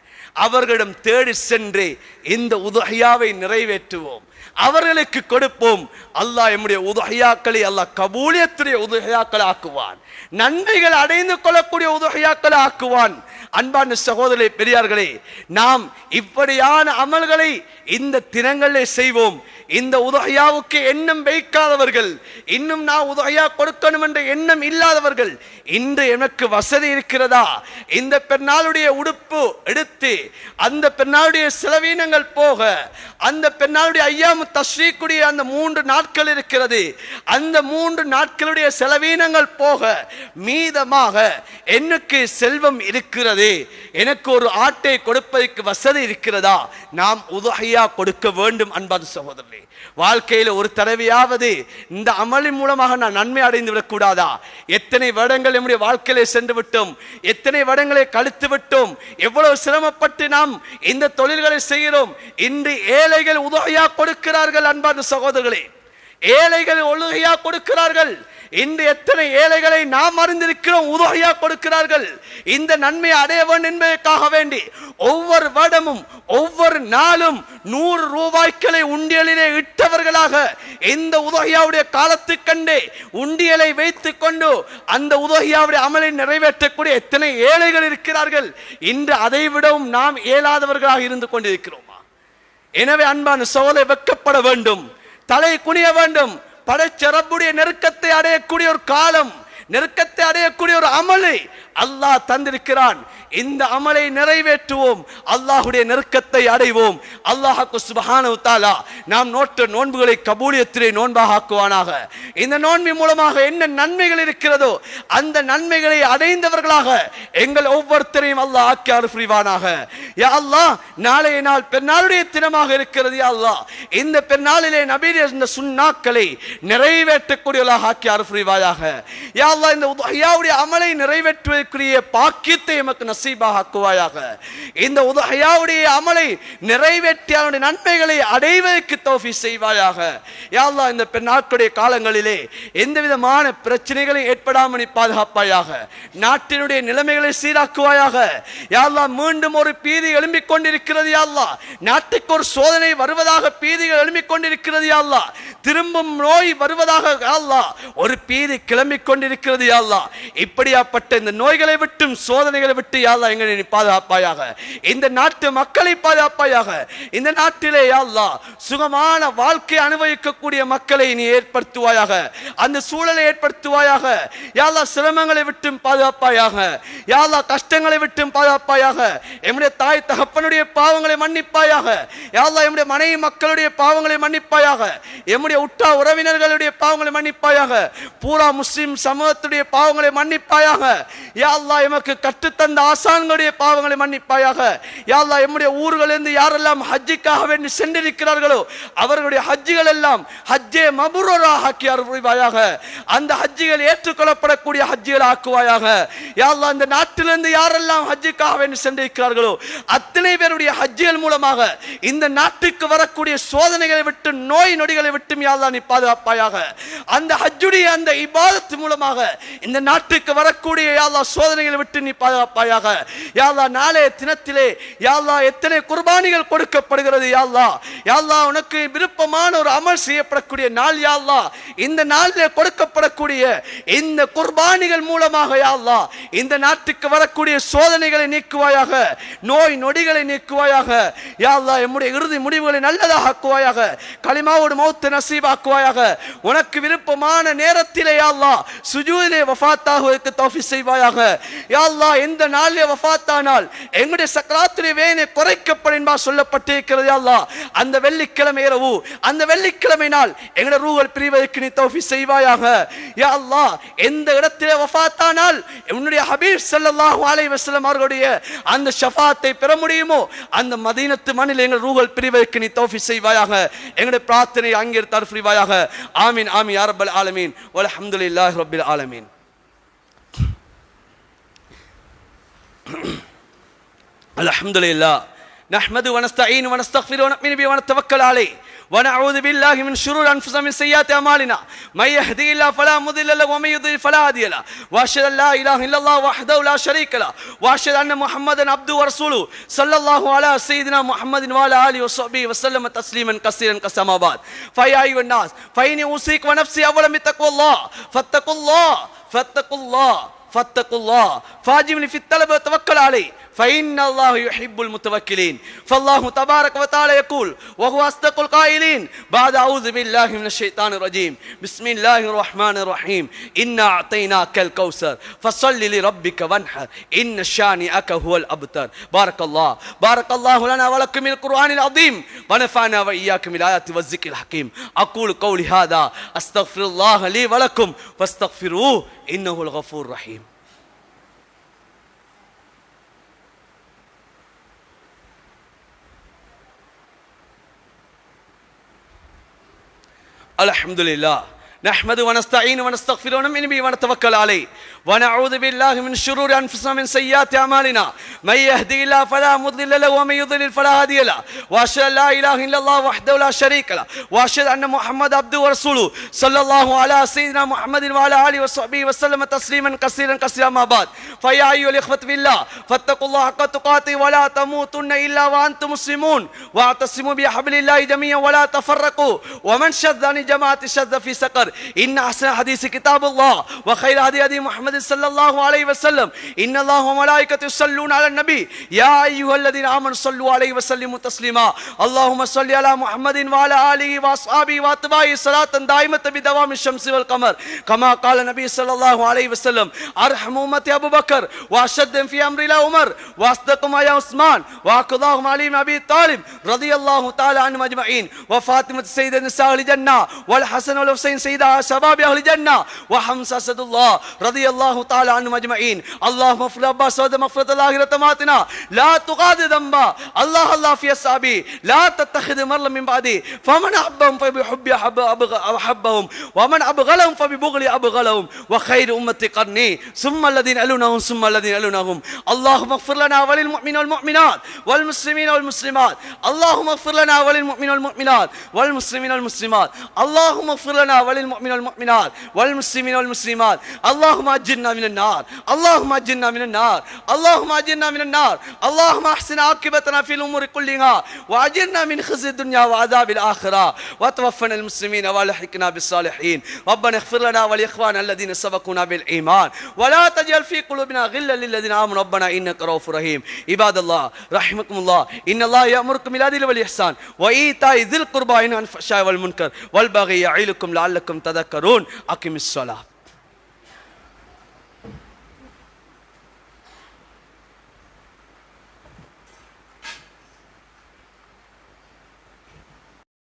அவர்களிடம் தேடி சென்று இந்த உதுஹியாவை நிறைவேற்றுவோம், அவர்களுக்கு கொடுப்போம். அல்லாஹ் நம்முடைய உதுஹியாக்களை அல்லாஹ் கபூலியத்துடைய உதுஹியாக்களை ஆக்குவான், நன்மைகள் அடைந்து கொள்ளக்கூடிய உதுஹியாக்களை ஆக்குவான். அன்பான சகோதரர்களே, பெரியார்களே, நாம் இப்படியான அமல்களை இந்த தினங்களிலே செய்வோம். இந்த உதுஹியாவுக்கு எண்ணம் வைக்காதவர்கள், இன்னும் நான் உதுஹியா கொடுக்கணும் என்ற எண்ணம் இல்லாதவர்கள், இன்று எனக்கு வசதி இருக்கிறதா, இந்த பெருநாளுடைய உடுப்பு எடுத்து அந்த பெருநாளுடைய செலவீனங்கள் போக, அந்த பெருநாளுடைய ஐயாமு தஸ்ரீக்குடைய அந்த 3 நாட்கள் இருக்கிறது, அந்த 3 நாட்களுடைய செலவீனங்கள் போக மீதமாக எனக்கு செல்வம் இருக்கிறது, எனக்கு ஒரு ஆட்டை கொடுப்பதற்கு வசதி இருக்கிறதா, நாம் உதுஹியா கொடுக்க வேண்டும். அன்பான சகோதரர்களே, வாழ்க்கையில் ஒரு தடவையாவது இந்த அமலின் மூலமாக நான் நன்மை அடைந்து விடக்கூடாதா? எத்தனை வருடங்கள் நம்முடைய வாழ்க்கையிலே சென்று விட்டோம், எத்தனை வருடங்களை கழித்து விட்டோம், எவ்வளவு சிரமப்பட்டு நாம் இந்த தொழில்களை செய்கிறோம். இன்று ஏழைகள் உதுஹியா கொடுக்கிறார்கள். அன்பான சகோதரர்களே, ஏழைகள் உதுஹியா கொடுக்கிறார்கள். இன்று எத்தனை ஏழைகளை நாம் அறிந்திருக்கிறோம், உதுஹியா கொடுக்கிறார்கள். இந்த நன்மை அடைய வேண்டும் என்பதற்காக வேண்டி ஒவ்வொரு வருடமும் ஒவ்வொரு நாளும் 100 ரூபாய்களை உண்டியலிலே இட்டவர்களாக இந்த உதுஹியாவுடைய காலத்துக்கண்டே உண்டியலை வைத்துக் கொண்டு அந்த உதுஹியாவுடைய அமலை நிறைவேற்றக்கூடிய எத்தனை ஏழைகள் இருக்கிறார்கள். இன்று அதை விடவும் நாம் இயலாதவர்களாக இருந்து கொண்டிருக்கிறோமா? எனவே அன்பான சகோதரர்களே, வெட்கப்பட வேண்டும், தலை குனிய வேண்டும். படைச்ச ரப்புடைய நெருக்கத்தை அடையக்கூடிய ஒரு காலம், நெருக்கத்தை அடையக்கூடிய ஒரு அமலை அல்லாஹ் தந்திருக்கிறான். இந்த அமலை நிறைவேற்றுவோம், அல்லாஹுடைய நெருக்கத்தை அடைவோம். அல்லாஹ்வுக்கு சுப்ஹானஹு வ தஆலா நாம் நோட்ட நோன்புகளை கபூலியத்திலே நோன்பாக ஆக்குவானாக. இந்த நோன்பின் மூலமாக என்ன நன்மைகள் இருக்கிறதோ அந்த நன்மைகளை அடைந்தவர்களாக எங்கள் ஒவ்வொருத்தரையும் அல்லாஹ் ஆக்கி அருள் புரிவானாக. யா அல்லாஹ், நாளைய நாள் பெருநாளுடைய தினமாக இருக்கிறது. யா அல்லாஹ், இந்த பெருநாளிலே நபியுடைய இந்த சுன்னாக்களை நிறைவேற்றக்கூடியவர்களாக ஆக்கி அருள் புரிவாயாக. யா அல்லாஹ், இந்த உதுஹியாவுடைய அமலை நிறைவேற்றுவதற்குரிய பாக்கியத்தை எமக்கு நசீபாக ஆக்குவாயாக. இந்த உதுஹியாவுடைய அமலை நிறைவேற்றி அவனுடைய நன்மைகளை அடைவதற்கு தௌஃபீக் செய்வாயாக. யா அல்லாஹ், இந்த பெருநாட்களுடைய காலங்களிலே எந்த விதமான பிரச்சனைகளும் ஏற்படாமல் நீ பாதுகாப்பாயாக. நாட்டினுடைய நிலைமைகளை சீராக்குவாயாக. யா அல்லாஹ், மீண்டும் ஒரு பீதி எழும்பிக் கொண்டிருக்கிறது. யா அல்லாஹ், நாட்டுக்கு ஒரு சோதனை வருவதாக பீதிகள் எழும்பிக் கொண்டிருக்கிறது. யா அல்லாஹ், திரும்பும் நோய் வருவதாக யா அல்லாஹ் ஒரு பீதி கிளம்பிக் கொண்டிருக்கிறது. யா அல்லாஹ், இப்படியாப்பட்ட இந்த நோய்களை விட்டும் சோதனைகளை விட்டு யா அல்லாஹ் எங்களை நீ பாதுகாப்பாயாக. இந்த நாட்டு மக்களை பாதுகாப்பாயாக. இந்த நாட்டிலே யா அல்லாஹ் சுகமான வாழ்க்கை அனுபவிக்கக்கூடிய மக்களை நீ ஏற்படுத்துவாயாக. அந்த சூழலை ஏற்படுத்துவாயாக. யா அல்லாஹ், சிரமங்களை விட்டும் பாதுகாப்பாயாக. யா அல்லாஹ், கஷ்டங்களை விட்டும் பாதுகாப்பாயாக. எம்முடைய தாய் தகப்பனுடைய பாவங்களை மன்னிப்பாயாக. யா அல்லாஹ், எம்முடைய மனைவி மக்களுடைய பாவங்களை மன்னிப்பாயாக. எம்முடைய உற்றா உறவினர்களுடைய பாவங்களை மன்னிப்பாயாக. பூரா முஸ்லிம் சமூகத்துடைய பாவங்களை மன்னிப்பாயாக. யா அல்லாஹ், எமக்கு கற்றுத்தந்த ஆசான்களுடைய பாவங்களை மன்னிப்பாயாக. யா அல்லாஹ், எம்முடைய ஊர்களிலிருந்து யாரெல்லாம் ஹஜ்ஜுக்காக வேண்டி சென்றிருக்கிறார்களோ அவர்களுடைய ஹஜ்ஜுகள் எல்லாம் ஹஜ்ஜே மப்ரூராக ஆக்கி அருள் புரிவாயாக. அந்த ஹஜ்ஜுகள் ஏற்றுக்கொள்ளப்படக்கூடிய ஹஜ்ஜுகள் ஆக்குவாயாக. யா அல்லாஹ், இந்த நாட்டிலிருந்து யாரெல்லாம் ஹஜ்ஜுக்காக வேண்டி சென்றிருக்கிறார்களோ அத்தனை பேருடைய ஹஜ்ஜுகள் மூலமாக இந்த நாட்டுக்கு வரக்கூடிய சோதனைகளை விட்டு நோய் நொடிகளை விட்டு யா அல்லாஹ் நீ பாதுகாப்பாயாக. அந்த ஹஜ்ஜுடைய அந்த இபாதத் மூலமாக இந்த நாட்டுக்கு வரக்கூடிய யா அல்லாஹ் சோதனைகளை விட்டு நீ பாதுகாப்பாயாக. யா அல்லாஹ், நாளைய தினத்திலே யா அல்லாஹ் எத்தனை குர்பானிகள் கொடுக்கப்படுகிறது. யா அல்லாஹ், யா அல்லாஹ், உனக்கு விருப்பமான ஒரு அமல் செய்யப்படக்கூடிய நாள். யா அல்லாஹ், இந்த நாளிலே கொடுக்கப்படக்கூடிய இந்த குர்பானிகள் மூலமாக யா அல்லாஹ் இந்த நாட்டுக்கு வரக்கூடிய சோதனைகளை நீக்குவாயாக, நோய் நொடிகளை நீக்குவாயாக. யா அல்லாஹ், நம்முடைய இறுதி முடிவுகளை நல்லதாக ஆக்குவாயாக. கலிமாவோடு மௌத்தை நசீபாக்குவாயாக. உனக்கு விருப்பமான நேரத்திலே யா அல்லாஹ் சுஜூதிலே வஃபாத்தாகுவதற்கு தௌஃபீக் செய்வாயாக. செய்வாயாக. யா அல்லாஹ், எந்த நாளிலே வஃபாத்தானால் எங்களுடைய சக்ராத்துடைய வேதனை குறைக்கப்படும் என்பா சொல்லப்பட்டிருக்கிறது. யா அல்லாஹ், அந்த வெள்ளிக்கிழமை இரவு, அந்த வெள்ளிக்கிழமை நாள் எங்களுடைய ரூஹல் பிரிவதற்கு நீ தௌஃபீக் செய்வாயாக. யா அல்லாஹ், எந்த இடத்திலே வஃபாத்தானால் உன்னுடைய ஹபீப் ஸல்லல்லாஹு அலைஹி வஸல்லம் அவர்களுடைய அந்த ஷஃபாத்தை பெற முடியுமோ அந்த மதீனத்து மண்ணில் எங்கள் ரூஹல் பிரிவதற்கு நீ தௌஃபீக் செய்வாயாக. எங்களுடைய பிரார்த்தனை அங்கீகரித்து அருள்வாயாக. ஆமீன் ஆமீன் யா ரப்பல் ஆலமீன் வல்ஹம்துலில்லாஹி ரப்பில் ஆலமீன். அல்ஹம்துலில்லாஹ் நஹ்மது வ நஸ்தஈனு வ நஸ்தக்ஃபிரு வ நு'மினு பிஹி வ நத்தவக்கல் அலைஹி ونعوذ بالله من شرور أنفسنا من سيئات أعمالنا من يهدي الله فلا مضل له ومن يضلل فلا هادي له وأشهد أن لا إله إلا الله وحده لا شريك له وأشهد أن محمدا عبده ورسوله صلى الله على سيدنا محمد وعلى آله وصحبه وسلم تسليما كثيرا كما بعد فيا أيها الناس فإني أوصيكم ونفسي أولا بتقوى الله فاتقوا الله فاتقوا الله فاتقوا الله فاجمني في الطلب وتوكل عليه فإن الله يحب المتوكلين فالله تبارك وتعالى يقول وهو أصدق القائلين بعد أعوذ بالله من الشيطان الرجيم بسم الله الرحمن الرحيم إنا أعطيناك الكوثر فصل لربك وانحر إن شانئك هو الأبتر بارك الله لنا ولكم من القرآن العظيم ونفعنا وإياكم بالآيات والذكر الحكيم أقول قولي هذا أستغفر الله لي ولكم فاستغفروه إنه الغفور الرحيم. الحمد لله نحمد ونستعين ونستغفر ونؤمن به ونتوكل عليه ونعوذ بالله من شرور انفسنا من سيئات اعمالنا من يهدي الله فلا مضل له ومن يضلل فلا هادي له واشهد ان لا اله الا الله وحده لا شريك له واشهد ان محمد عبده ورسوله صلى الله على سيدنا محمد وعلى اله وصحبه وسلم تسليما كثيرا ما بعد فيا ايها الاخوه بالله فاتقوا الله حق تقاته ولا تموتن الا وانتم مسلمون واعتصموا بحبل الله جميعا ولا تفرقوا ومن شذ عن جماعه شذ في سقر إن أحسن الحديث كتاب الله وخير هدي محمد صلى الله عليه وسلم إن الله وملائكته يصلون على النبي يا أيها الذين آمنوا صلوا عليه وسلموا تسليما اللهم صل على محمد وعلى آله وأصحابه وأتباعه صلاة دائمة بدوام الشمس والقمر كما قال النبي صلى الله عليه وسلم أرحم أمتي أبو بكر وأشدهم في أمر الله عمر وأصدقهم يا عثمان وأقضاهم علي بن أبي طالب رضي الله تعالى عنهم أجمعين وفاطمة سيدة نساء الجنة والحسن والحسين سيد شباب أهل الجنة وحمزة أسد الله رضي الله تعالى عنهم أجمعين اللهم اغفر لعباس مغفرة الآخرة ماتنا لا تغادر ذنبا الله في أصحابي لا تتخذ مرلا من بعدي فمن أحبهم فبحبي أحبهم ومن أبغلهم فببغلي أبغلهم وخير أمتي قرني ثم الذين يلونهم اللهم اغفر لنا وللمؤمنين والمؤمنات والمسلمين والمسلمات اللهم اغفر لنا وللمؤمنين والمؤمنات والمسلمين والمسلمات اللهم اغفر لنا وللمؤمنين والمؤمنات والمسلمين والمسلمات اللهم أجرنا من النار اللهم أجرنا من النار اللهم أجرنا من النار اللهم أحسن عاقبتنا في الأمور كلها وأجرنا من خزي الدنيا وعذاب الآخرة وتوفنا المسلمين والحقنا بالصالحين ربنا اغفر لنا ولإخواننا الذين سبقونا بالإيمان ولا تجعل في قلوبنا غلا للذين آمنوا ربنا إنك رؤوف رحيم عباد الله رحمكم الله إن الله يأمركم بالعدل والإحسان وإيتاء ذي القربى وينهى عن الفحشاء والمنكر والبغي يعظكم لعلكم تذكرون أقم الصلاة.